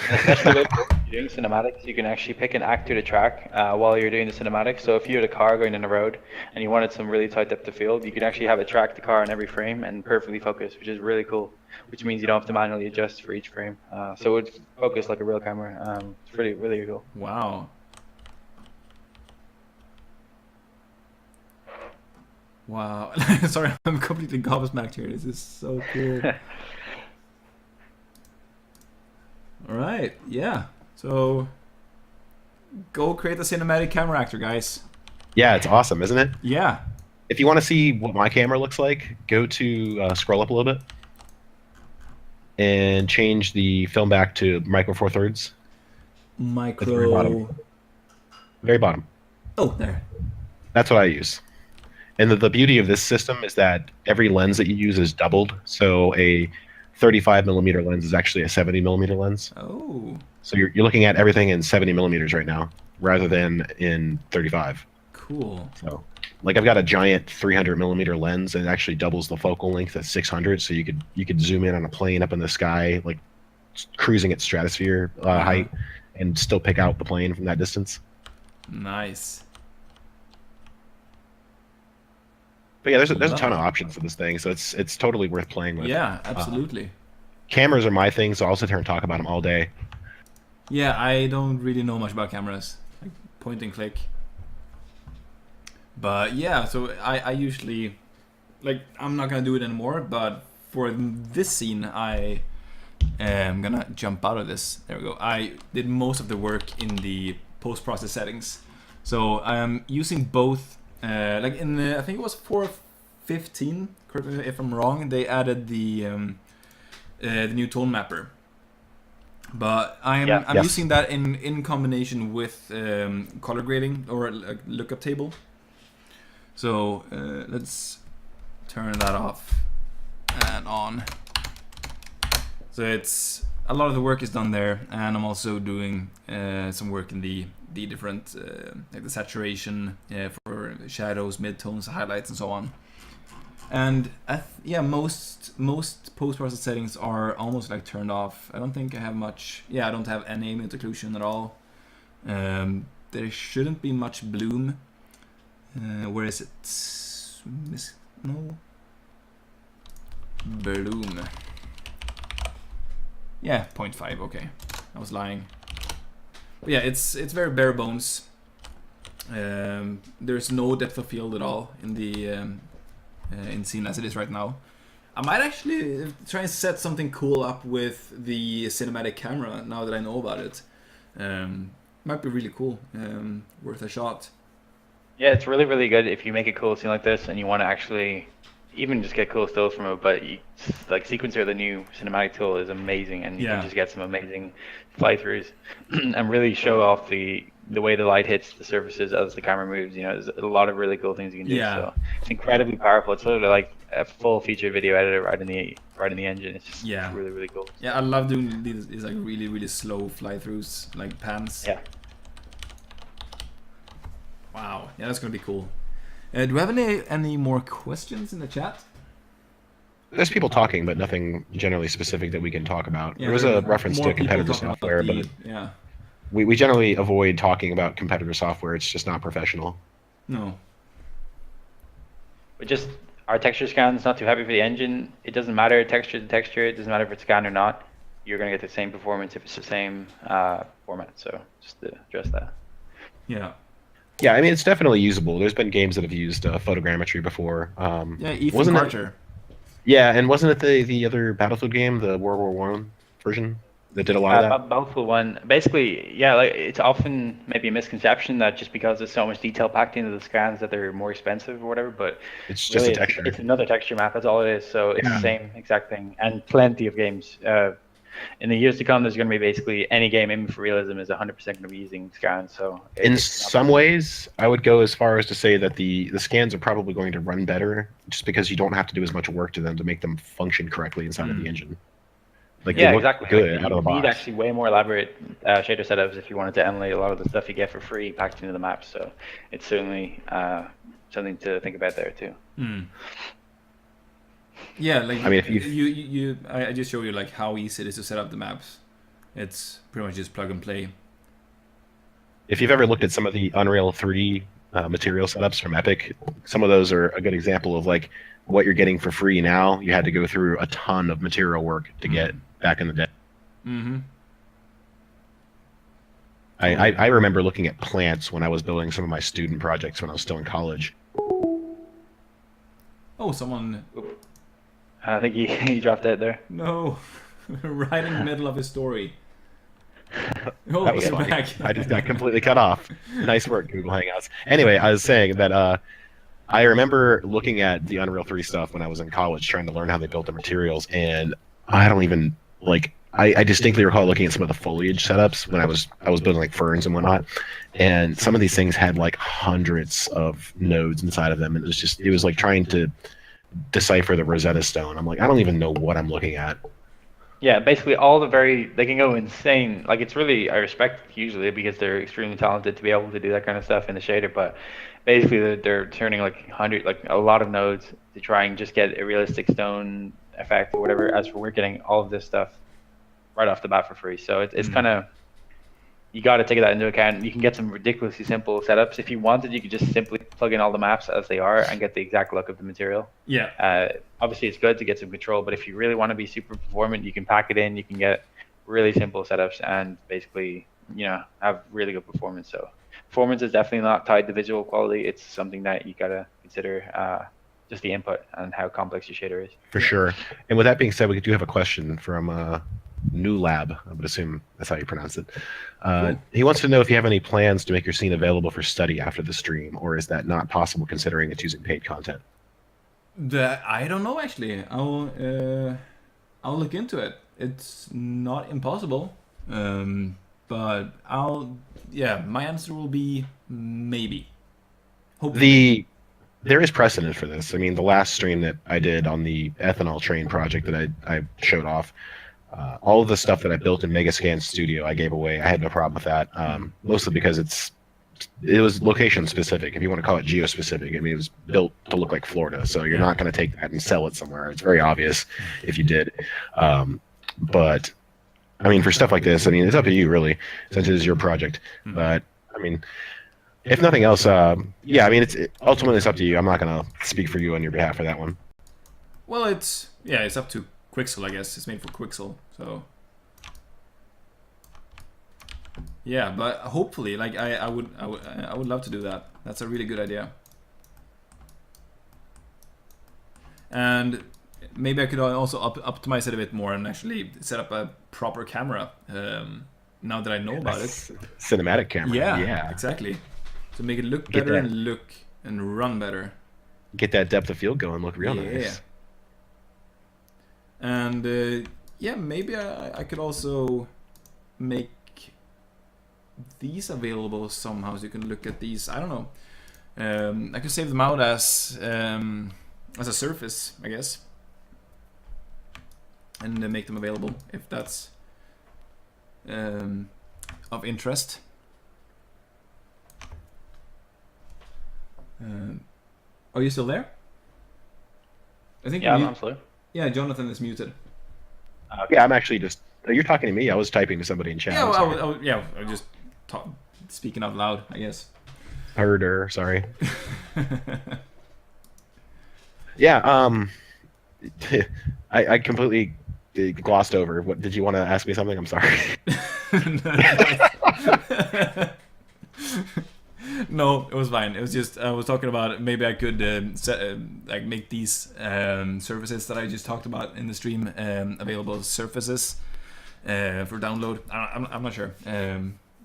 And especially when you're doing cinematics, you can actually pick an actor to track while you're doing the cinematics. So if you had a car going down the road and you wanted some really tight depth of field, you can actually have it track the car in every frame and perfectly focus, which is really cool. Which means you don't have to manually adjust for each frame. So it would focus like a real camera. It's really cool. Wow. Wow. Sorry, I'm completely gobsmacked here. This is so cool. All right. Yeah. So go create a cinematic camera actor, guys. Yeah, it's awesome, isn't it? Yeah. If you want to see what my camera looks like, go to scroll up a little bit and change the film back to micro four thirds. Micro. very bottom. very bottom. Oh, there. That's what I use. And the beauty of this system is that every lens that you use is doubled. So a 35 millimeter lens is actually a 70 millimeter lens. Oh. So you're looking at everything in 70 millimeters right now, rather than in 35. Cool. So, like I've got a giant 300 millimeter lens, and it actually doubles the focal length at 600. So you could zoom in on a plane up in the sky, like cruising at stratosphere height, and still pick out the plane from that distance. Nice. But yeah, there's a ton of options for this thing, so it's totally worth playing with. Yeah, absolutely. Cameras are my thing, so I'll sit here and talk about them all day. Yeah, I don't really know much about cameras, like point and click. But yeah, so I usually, like, I'm not gonna do it anymore, but for this scene I am gonna jump out of this. There we go. I did most of the work in the post-process settings. So I'm using both, like in the, I think it was 4.15, correct me if I'm wrong, they added the new tone mapper. But I'm using that in combination with color grading or like lookup table. So let's turn that off and on. So it's a lot of the work is done there, and I'm also doing some work in the different like the saturation for shadows, midtones, highlights, and so on. And yeah, most post-process settings are almost like turned off. I don't think I have much. Yeah, I don't have any ambient occlusion at all. There shouldn't be much bloom. Where is it? No. Bloom. Yeah, 0.5. Okay, I was lying. But yeah, it's very bare bones. There's no depth of field at all in the in scene as it is right now. I might actually try and set something cool up with the cinematic camera now that I know about it. Might be really cool. Worth a shot. Yeah, it's really, really good if you make a cool scene like this and you want to actually even just get cool stills from it. But like Sequencer, the new cinematic tool, is amazing, and you can just get some amazing fly-throughs and really show off the way the light hits the surfaces as the camera moves. You know, there's a lot of really cool things you can do. So it's incredibly powerful. It's literally like a full featured video editor right in the engine. It's just really, really cool. Yeah, I love doing these like really, really slow fly-throughs, like pans. Yeah. Wow, yeah, that's gonna be cool. Do we have any more questions in the chat? There's people talking, but nothing generally specific that we can talk about. There was a reference to competitor software, but we generally avoid talking about competitor software. It's just not professional. No. But just our texture scan is not too happy for the engine. It doesn't matter texture to texture. It doesn't matter if it's scanned or not. You're gonna get the same performance if it's the same format. So just to address that. Yeah. Yeah, I mean, it's definitely usable. There's been games that have used photogrammetry before. Yeah, Ethan Carter. Yeah, and wasn't it the other Battlefield game, the World War I version, that did a lot of that? Battlefield 1, basically, yeah, like it's often maybe a misconception that just because there's so much detail packed into the scans that they're more expensive or whatever, but it's really, just a texture. It's another texture map, that's all it is. So it's the same exact thing, and plenty of games. In the years to come, there's going to be basically any game aiming for realism is 100% going to be using scans. So in some ways, I would go as far as to say that the scans are probably going to run better, just because you don't have to do as much work to them to make them function correctly inside of the engine. Like they look good out of the box. You need actually way more elaborate shader setups if you wanted to emulate a lot of the stuff you get for free packed into the map. So it's certainly something to think about there too. Yeah, like I mean, I just show you like how easy it is to set up the maps. It's pretty much just plug and play. If you've ever looked at some of the Unreal 3 material setups from Epic, some of those are a good example of like what you're getting for free now. You had to go through a ton of material work to get back in the day. I remember looking at plants when I was building some of my student projects when I was still in college. Oh, someone. I think he dropped that there. No, right in the middle of his story. Oh, that was funny. Back. I just got completely cut off. Nice work, Google Hangouts. Anyway, I was saying that I remember looking at the Unreal 3 stuff when I was in college, trying to learn how they built the materials, and I I distinctly recall looking at some of the foliage setups when I was building like ferns and whatnot, and some of these things had like hundreds of nodes inside of them, and it was like trying to decipher the Rosetta Stone. I'm like, I don't even know what I'm looking at. Yeah, basically they can go insane. Like it's really, I respect usually because they're extremely talented to be able to do that kind of stuff in the shader. But basically they're turning like a lot of nodes to try and just get a realistic stone effect or whatever. As for we're getting all of this stuff right off the bat for free. So it's kind of, you got to take that into account. You can get some ridiculously simple setups. If you wanted, you could just simply plug in all the maps as they are and get the exact look of the material. Yeah. Obviously, it's good to get some control, but if you really want to be super performant, you can pack it in. You can get really simple setups and basically, have really good performance. So performance is definitely not tied to visual quality. It's something that you got to consider just the input and how complex your shader is. For sure. And with that being said, we do have a question from New Lab. I would assume that's how you pronounce it. Cool. He wants to know if you have any plans to make your scene available for study after the stream, or is that not possible considering it's using paid content? I don't know actually. I'll look into it. It's not impossible, but my answer will be maybe. Hopefully. There is precedent for this. I mean, the last stream that I did on the ethanol train project that I showed off, all of the stuff that I built in Megascans Studio, I gave away. I had no problem with that, mostly because it was location specific. If you want to call it geo specific, I mean, it was built to look like Florida, so you're not going to take that and sell it somewhere. It's very obvious if you did. But I mean, for stuff like this, I mean, it's up to you really, since it is your project. But I mean, if nothing else, I mean, ultimately it's up to you. I'm not going to speak for you on your behalf for that one. Well, it's up to Quixel, I guess. It's made for Quixel, so yeah. But hopefully, like I would love to do that. That's a really good idea. And maybe I could also optimize it a bit more and actually set up a proper camera. Now that I know about it, cinematic camera. Yeah, exactly. To make it look better and run better. Get that depth of field going. Look real nice. And maybe I could also make these available somehow, so you can look at these. I don't know. I could save them out as a surface, I guess, and make them available if that's of interest. Are you still there? I think. Yeah, I'm still there. Yeah, Jonathan is muted. Yeah, I'm actually just. You're talking to me. I was typing to somebody in chat. Yeah, I was just speaking out loud, I guess. Herder, sorry. Yeah. I completely glossed over. What did you want to ask me something? I'm sorry. No, it was fine. It was just I was talking about maybe I could make these surfaces that I just talked about in the stream available as surfaces for download. I'm not sure.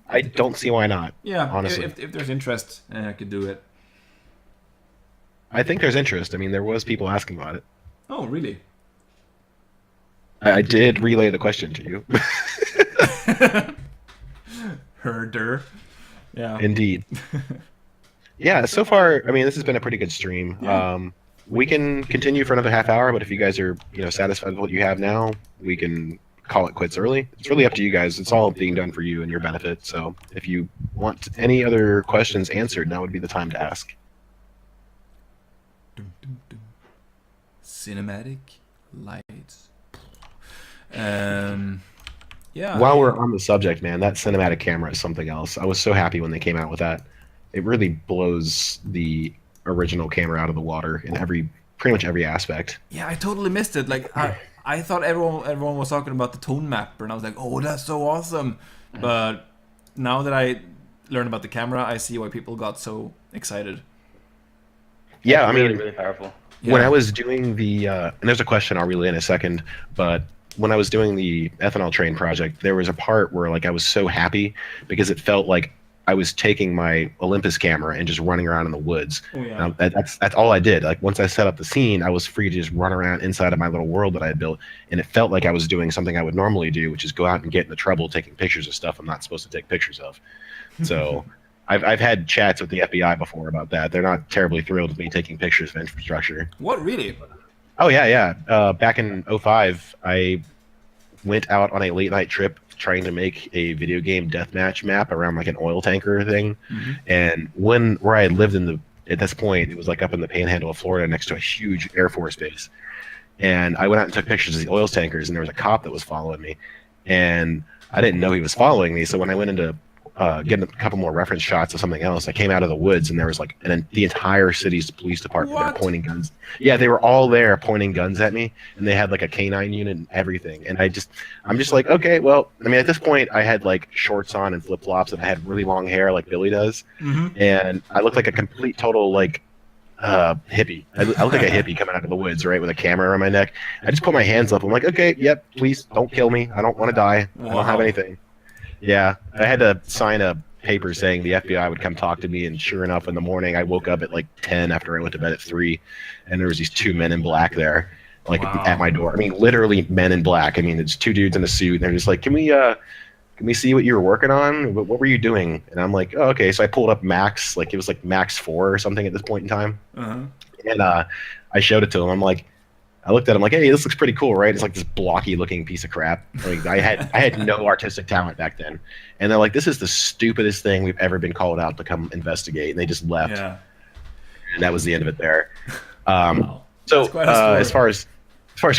I don't see why not. Yeah, honestly, if there's interest, I could do it. I think there's interest. I mean, there was people asking about it. Oh, really? I did relay the question to you. Herder. Yeah. Indeed. Yeah, so far, I mean, this has been a pretty good stream. Yeah. We can continue for another half hour, but if you guys are, satisfied with what you have now, we can call it quits early. It's really up to you guys. It's all being done for you and your benefit. So if you want any other questions answered, now would be the time to ask. Cinematic lights. Yeah. While we're on the subject, man, that cinematic camera is something else. I was so happy when they came out with that. It really blows the original camera out of the water in pretty much every aspect. Yeah, I totally missed it. Like I thought everyone was talking about the tone mapper, and I was like, oh, that's so awesome. But now that I learned about the camera, I see why people got so excited. Yeah, I mean, really powerful. When I was doing the, and there's a question I'll relay in a second, but when I was doing the ethanol train project, there was a part where like I was so happy because it felt like I was taking my Olympus camera and just running around in the woods. Oh, yeah. That's all I did. Like once I set up the scene, I was free to just run around inside of my little world that I had built, and it felt like I was doing something I would normally do, which is go out and get into trouble taking pictures of stuff I'm not supposed to take pictures of. So I've had chats with the FBI before about that. They're not terribly thrilled with me taking pictures of infrastructure. What, really? Oh yeah. Back in 2005, I went out on a late night trip trying to make a video game deathmatch map around like an oil tanker thing. And where I had lived at this point, it was like up in the panhandle of Florida next to a huge Air Force base. And I went out and took pictures of the oil tankers, and there was a cop that was following me, and I didn't know he was following me. So when I went into getting a couple more reference shots of something else, I came out of the woods, and there was like the entire city's police department there pointing guns. Yeah, they were all there pointing guns at me, and they had like a canine unit and everything. And I'm just like, okay, well, I mean, at this point, I had like shorts on and flip flops, and I had really long hair like Billy does, and I looked like a complete total like hippie. I look like a hippie coming out of the woods, right, with a camera around my neck. I just put my hands up. I'm like, okay, yep, please don't kill me. I don't want to die. I don't have anything. Yeah, I had to sign a paper saying the FBI would come talk to me, and sure enough, in the morning, I woke up at like 10 after I went to bed at 3, and there was these 2 men in black there, like at my door. I mean, literally men in black. I mean, it's 2 dudes in a suit, and they're just like, can we see what you were working on? What were you doing? And I'm like, oh, okay. So I pulled up Max, like it was like Max 4 or something at this point in time, and I showed it to him. I'm like, I looked at him like, hey, this looks pretty cool, right? It's like this blocky looking piece of crap. Like, I had no artistic talent back then. And they're like, this is the stupidest thing we've ever been called out to come investigate. And they just left. Yeah. And that was the end of it there. Wow. So as far as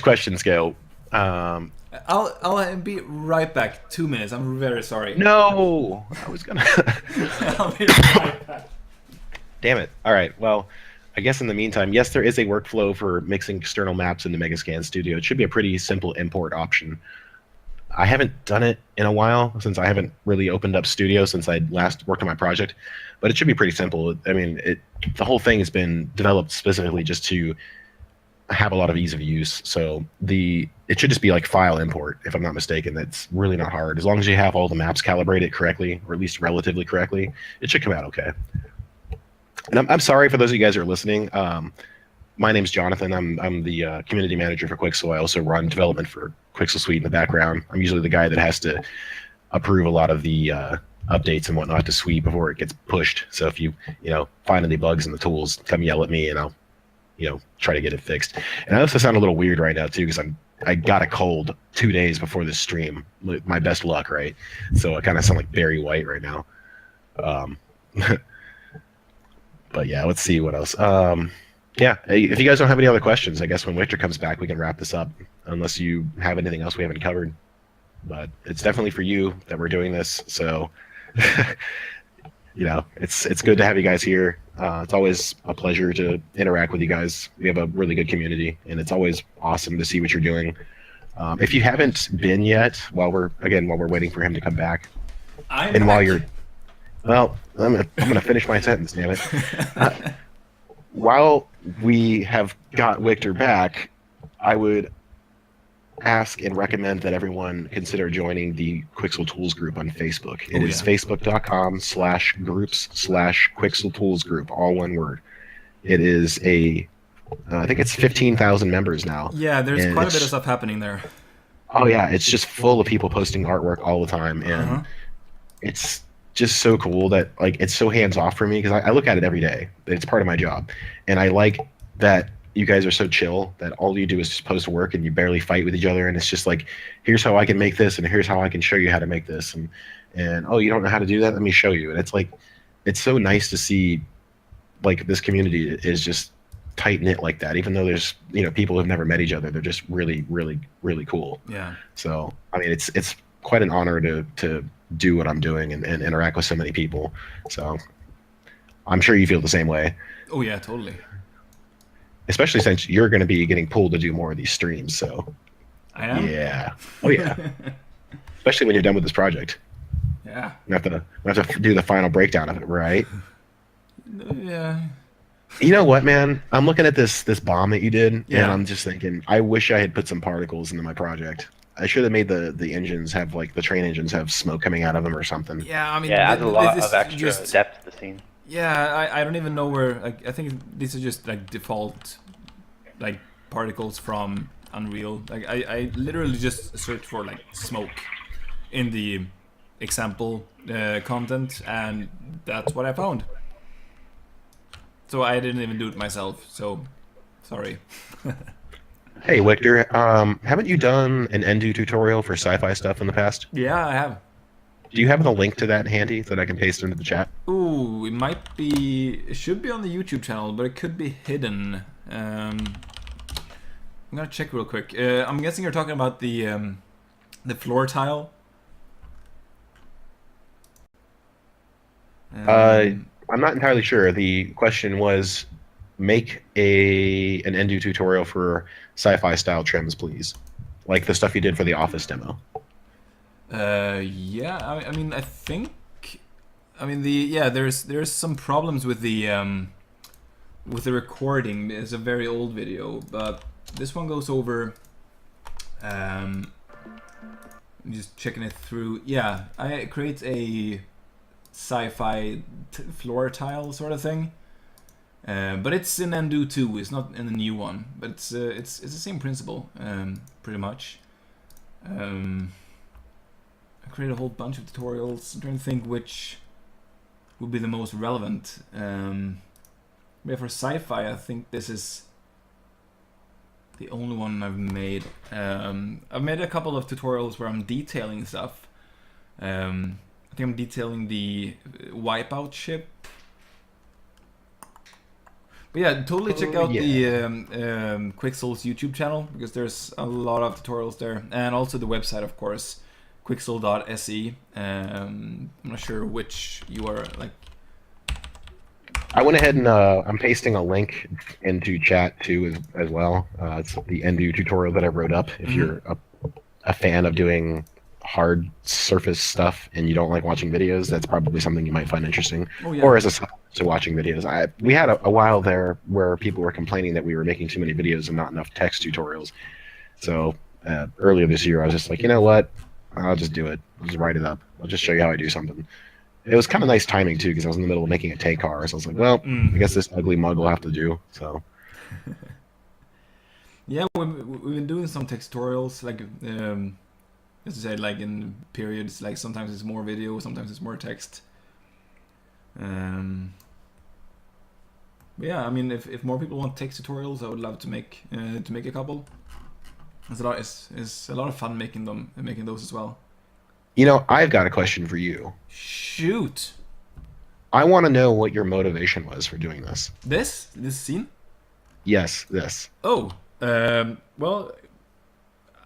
questions go, I'll be right back. 2 minutes. I'm very sorry. No, I was gonna. I'll be right back. Damn it. All right. Well, I guess in the meantime, yes, there is a workflow for mixing external maps into Megascans Studio. It should be a pretty simple import option. I haven't done it in a while, since I haven't really opened up Studio since I last worked on my project, but it should be pretty simple. I mean, the whole thing has been developed specifically just to have a lot of ease of use. So it should just be like file import, if I'm not mistaken. That's really not hard. As long as you have all the maps calibrated correctly, or at least relatively correctly, it should come out okay. And I'm sorry for those of you guys who are listening. My name's Jonathan. I'm the community manager for Quixel. I also run development for Quixel Suite in the background. I'm usually the guy that has to approve a lot of the updates and whatnot to Suite before it gets pushed. So if you find any bugs in the tools, come yell at me, and I'll try to get it fixed. And I also sound a little weird right now too, because I got a cold 2 days before this stream. My best luck, right? So I kind of sound like Barry White right now. But yeah, let's see what else. Yeah, if you guys don't have any other questions, I guess when Wiktor comes back, we can wrap this up, unless you have anything else we haven't covered. But it's definitely for you that we're doing this. So, it's good to have you guys here. It's always a pleasure to interact with you guys. We have a really good community, and it's always awesome to see what you're doing. If you haven't been yet, while we're waiting for him to come back, well, I'm gonna finish my sentence, damn it. While we have got Wiktor back, I would ask and recommend that everyone consider joining the Quixel Tools group on Facebook. It is facebook.com/groups/Quixel Tools group, all one word. It is I think it's 15,000 members now. Yeah, there's quite a bit of stuff happening there. Oh yeah, it's just full of people posting artwork all the time, and it's just so cool that it's so hands off for me, because I look at it every day. It's part of my job, and I like that you guys are so chill that all you do is just post work and you barely fight with each other, and it's just like, here's how I can make this, and here's how I can show you how to make this, and oh, you don't know how to do that? Let me show you. And it's so nice to see this community is just tight knit like that, even though there's people who've never met each other. They're just really, really, really cool. Yeah. So I mean, it's quite an honor to do what I'm doing and interact with so many people. So I'm sure you feel the same way. Oh yeah, totally. Especially since you're going to be getting pulled to do more of these streams. So I am. Yeah. Oh yeah. Especially when you're done with this project. Yeah. We have to do the final breakdown of it, right? Yeah. You know what, man? I'm looking at this bomb that you did, and I'm just thinking, I wish I had put some particles into my project. I should have made the engines have like the train engines have smoke coming out of them or something. Yeah, I mean, Yeah, it adds a lot this of extra just depth to the scene. yeah. I don't even know where. Like, I think these are just like default like particles from Unreal. Like I literally just searched for like smoke in the example content, and that's what I found. So I didn't even do it myself. So sorry. Hey, Wiktor, haven't you done an Endu tutorial for sci-fi stuff in the past? Yeah, I have. Do you have the link to that handy that I can paste into the chat? Ooh, it might be. It should be on the YouTube channel, but it could be hidden. I'm gonna check real quick. I'm guessing you're talking about the floor tile. I'm not entirely sure. The question was, make an Endu tutorial for sci-fi style trims, please. Like the stuff you did for the Office demo. Yeah. I mean, I think. I mean, there's some problems with the recording. It's a very old video, but this one goes over. I'm just checking it through. Yeah, I create a sci-fi floor tile sort of thing. But it's in Endu 2. It's not in the new one, but it's the same principle, pretty much. I created a whole bunch of tutorials. I'm trying to think which would be the most relevant. Yeah, for sci-fi, I think this is the only one I've made. I've made a couple of tutorials where I'm detailing stuff. I think I'm detailing the Wipeout ship. But yeah, totally check out the Quixel's YouTube channel, because there's a lot of tutorials there, and also the website, of course, quixel.se. I'm not sure which you are like. I went ahead and I'm pasting a link into chat too as well. It's the Endu tutorial that I wrote up. If you're a fan of doing hard surface stuff and you don't like watching videos, that's probably something you might find interesting. Oh, yeah. Or as a supplement to watching videos. We had a while there where people were complaining that we were making too many videos and not enough text tutorials. So earlier this year, I was just like, you know what? I'll just do it. I'll just write it up. I'll just show you how I do something. It was kind of nice timing too, because I was in the middle of making a tank car. So I was like, well, I guess this ugly mug will have to do. So. Yeah, we've been doing some text tutorials, like as I said, like in periods. Like sometimes it's more video, sometimes it's more text. But yeah, I mean, if more people want text tutorials, I would love to make a couple. It's a lot of fun making those as well. You know, I've got a question for you. Shoot. I want to know what your motivation was for doing this. This scene? Yes, this. Oh, well,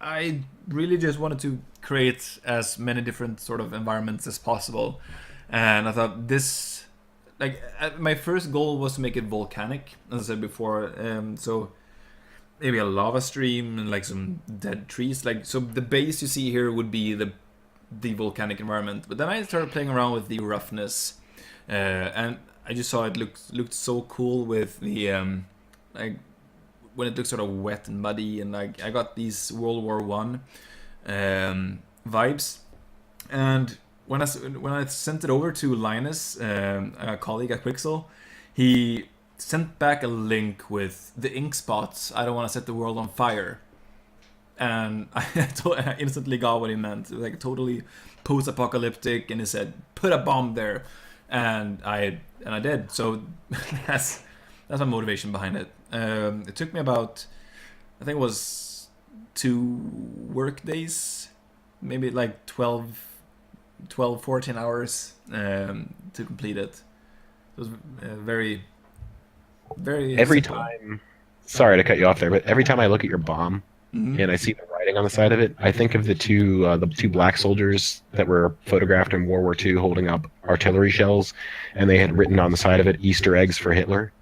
I really just wanted to create as many different sort of environments as possible, and I thought this, like, my first goal was to make it volcanic, as I said before. So maybe a lava stream and like some dead trees. Like, so the base you see here would be the volcanic environment, but then I started playing around with the roughness, and I just saw it looked so cool with the like when it looks sort of wet and muddy, and like I got these World War One vibes. And when I sent it over to Linus, a colleague at Quixel, he sent back a link with the ink spots. I don't want to set the world on fire. And I instantly got what he meant. It was like totally post-apocalyptic, and he said, "Put a bomb there," and I did. So that's my motivation behind it. It took me about, I think it was 2 work days, maybe like 14 hours to complete it. It was very, very Every simple. time, sorry to cut you off there, but every time I look at your bomb, and I see the writing on the side of it, I think of the two black soldiers that were photographed in World War II holding up artillery shells, and they had written on the side of it "Easter eggs for Hitler."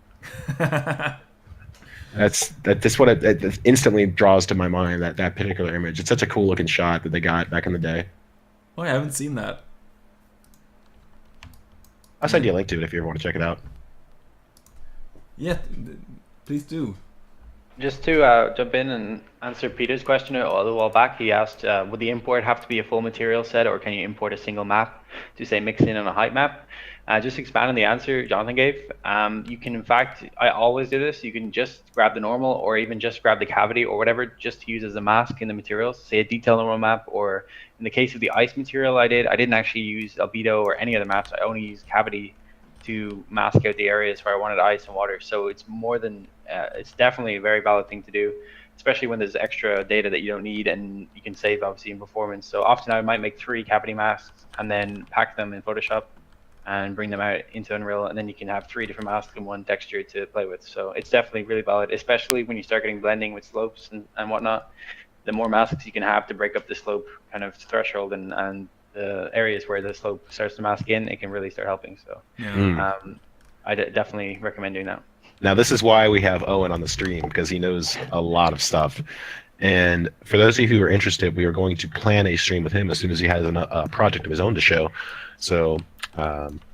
That's what it instantly draws to my mind, that particular image. It's such a cool looking shot that they got back in the day. Oh, I haven't seen that. I'll send you a link to it if you ever want to check it out. Yeah, please do. Just to jump in and answer Peter's question a little while back, he asked, would the import have to be a full material set, or can you import a single map to, say, mix in on a height map? Just to expand on the answer Jonathan gave, you can, in fact, I always do this, you can just grab the normal or even just grab the cavity or whatever, just to use as a mask in the materials, say a detail normal map, or in the case of the ice material I didn't actually use albedo or any other maps, I only used cavity to mask out the areas where I wanted ice and water. So it's more than, it's definitely a very valid thing to do, especially when there's extra data that you don't need and you can save obviously in performance. So often I might make 3 cavity masks and then pack them in Photoshop and bring them out into Unreal, and then you can have 3 different masks in one texture to play with. So it's definitely really valid, especially when you start getting blending with slopes and whatnot. The more masks you can have to break up the slope kind of threshold and the areas where the slope starts to mask in, it can really start helping. So I definitely recommend doing that. Now, this is why we have Owen on the stream, because he knows a lot of stuff. And for those of you who are interested, we are going to plan a stream with him as soon as he has a project of his own to show. So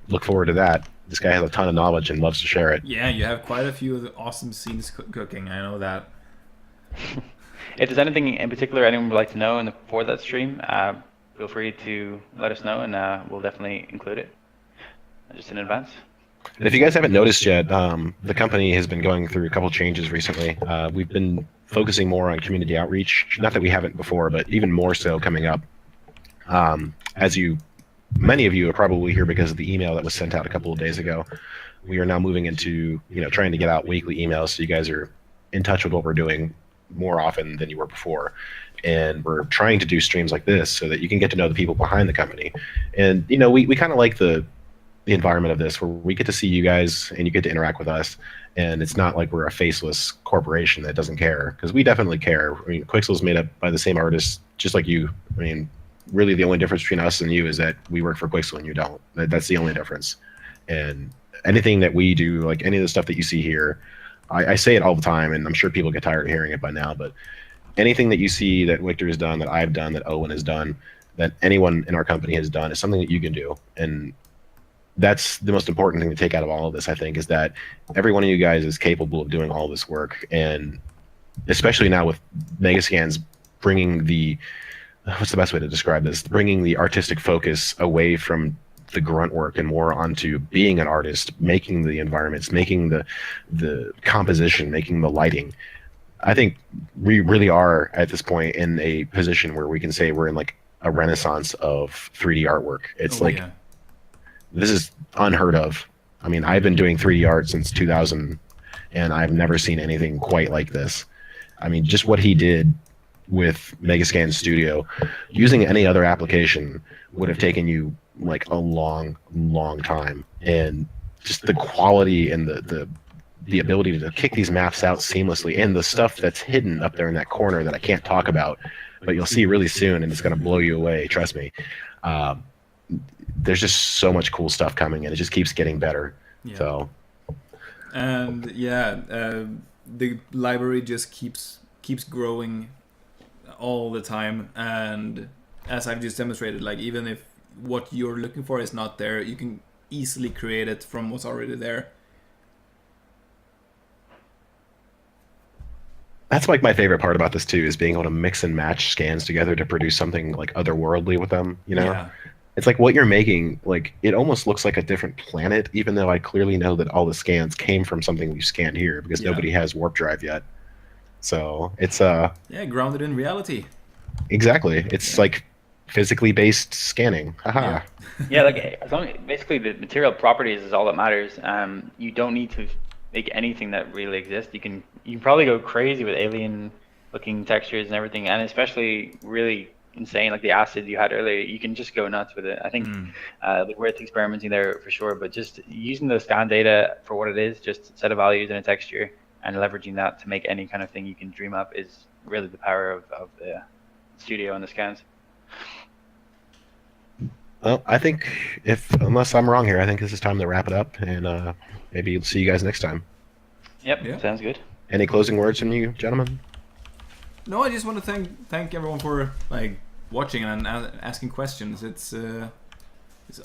look forward to that. This guy has a ton of knowledge and loves to share it. Yeah, you have quite a few of the awesome scenes cooking. I know that. If there's anything in particular anyone would like to know for that stream, feel free to let us know, and we'll definitely include it just in advance. And if you guys haven't noticed yet, the company has been going through a couple changes recently. We've been focusing more on community outreach. Not that we haven't before, but even more so coming up. Many of you are probably here because of the email that was sent out a couple of days ago. We are now moving into, trying to get out weekly emails so you guys are in touch with what we're doing more often than you were before. And we're trying to do streams like this so that you can get to know the people behind the company. And, we kind of like the environment of this, where we get to see you guys and you get to interact with us. And it's not like we're a faceless corporation that doesn't care, because we definitely care. I mean, Quixel is made up by the same artists, just like you. I mean, really the only difference between us and you is that we work for Quixel and you don't. That's the only difference. And anything that we do, like any of the stuff that you see here, I say it all the time, and I'm sure people get tired of hearing it by now, but anything that you see that Wiktor has done, that I've done, that Owen has done, that anyone in our company has done, is something that you can do. And that's the most important thing to take out of all of this, I think, is that every one of you guys is capable of doing all this work. And especially now with Megascans bringing what's the best way to describe this? Bringing the artistic focus away from the grunt work and more onto being an artist, making the environments, making the composition, making the lighting. I think we really are at this point in a position where we can say we're in like a renaissance of 3D artwork. It's this is unheard of. I mean, I've been doing 3D art since 2000, and I've never seen anything quite like this. I mean, just what he did with Megascans Studio, using any other application would have taken you like a long time. And just the quality and the ability to kick these maps out seamlessly, and the stuff that's hidden up there in that corner that I can't talk about, but you'll see really soon, and it's going to blow you away, trust me. There's just so much cool stuff coming, and it just keeps getting better. Yeah. So, and the library just keeps growing all the time. And as I've just demonstrated, like, even if what you're looking for is not there, you can easily create it from what's already there. that's like my favorite part about this too, is being able to mix and match scans together to produce something like otherworldly with them. Yeah. It's like what you're making, like it almost looks like a different planet, even though I clearly know that all the scans came from something we've scanned here, because nobody has warp drive yet. So it's grounded in reality. Exactly. It's like physically based scanning. Haha. Yeah, like as long basically the material properties is all that matters. You don't need to make anything that really exists. You can probably go crazy with alien looking textures and everything, and especially really insane like the acid you had earlier. You can just go nuts with it. I think worth experimenting there for sure, but just using the scan data for what it is, just a set of values and a texture, and leveraging that to make any kind of thing you can dream up is really the power of the studio and the scans. Well, I think unless I'm wrong here, I think this is time to wrap it up, and maybe see you guys next time. Yep, sounds good. Any closing words from you, gentlemen? No, I just want to thank everyone for like watching and asking questions. It's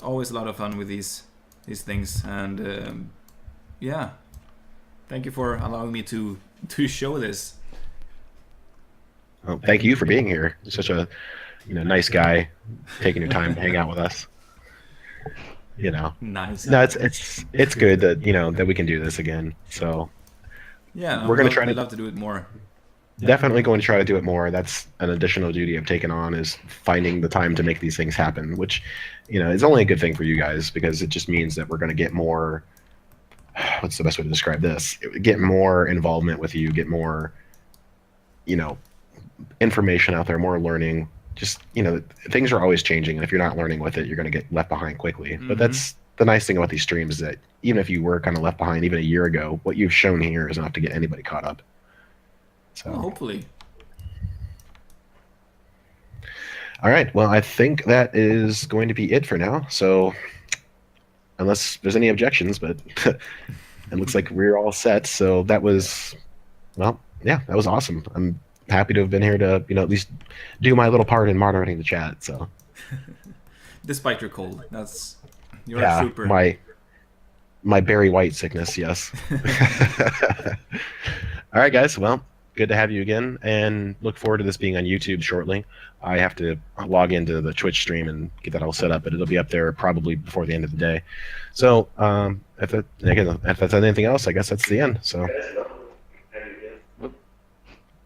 always a lot of fun with these things, and Thank you for allowing me to show this. Well, thank you for being here. You're such a nice guy, taking your time to hang out with us. Nice. No, it's good that that we can do this again. So yeah, we're gonna I'd love to do it more. Definitely going to try to do it more. That's an additional duty I've taken on, is finding the time to make these things happen, which is only a good thing for you guys, because it just means that we're going to get more. What's the best way to describe this? Get more involvement with you, get more information out there, more learning. Just things are always changing, and if you're not learning with it, you're going to get left behind quickly. But that's the nice thing about these streams, is that even if you were kind of left behind even a year ago, what you've shown here is enough to get anybody caught up. So well, hopefully. All right. Well, I think that is going to be it for now. So unless there's any objections, but it looks like we're all set. So that was, well, yeah, that was awesome. I'm happy to have been here to, at least do my little part in moderating the chat. So despite your cold, you're a trooper. My Barry White sickness, yes. All right, guys. Well, good to have you again, and look forward to this being on YouTube shortly. I have to log into the Twitch stream and get that all set up, but it'll be up there probably before the end of the day. So if that's anything else, I guess that's the end. So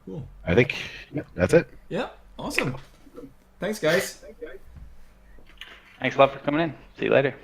cool. I think that's it. Yeah, awesome. Thanks, guys. Thanks a lot for coming in. See you later.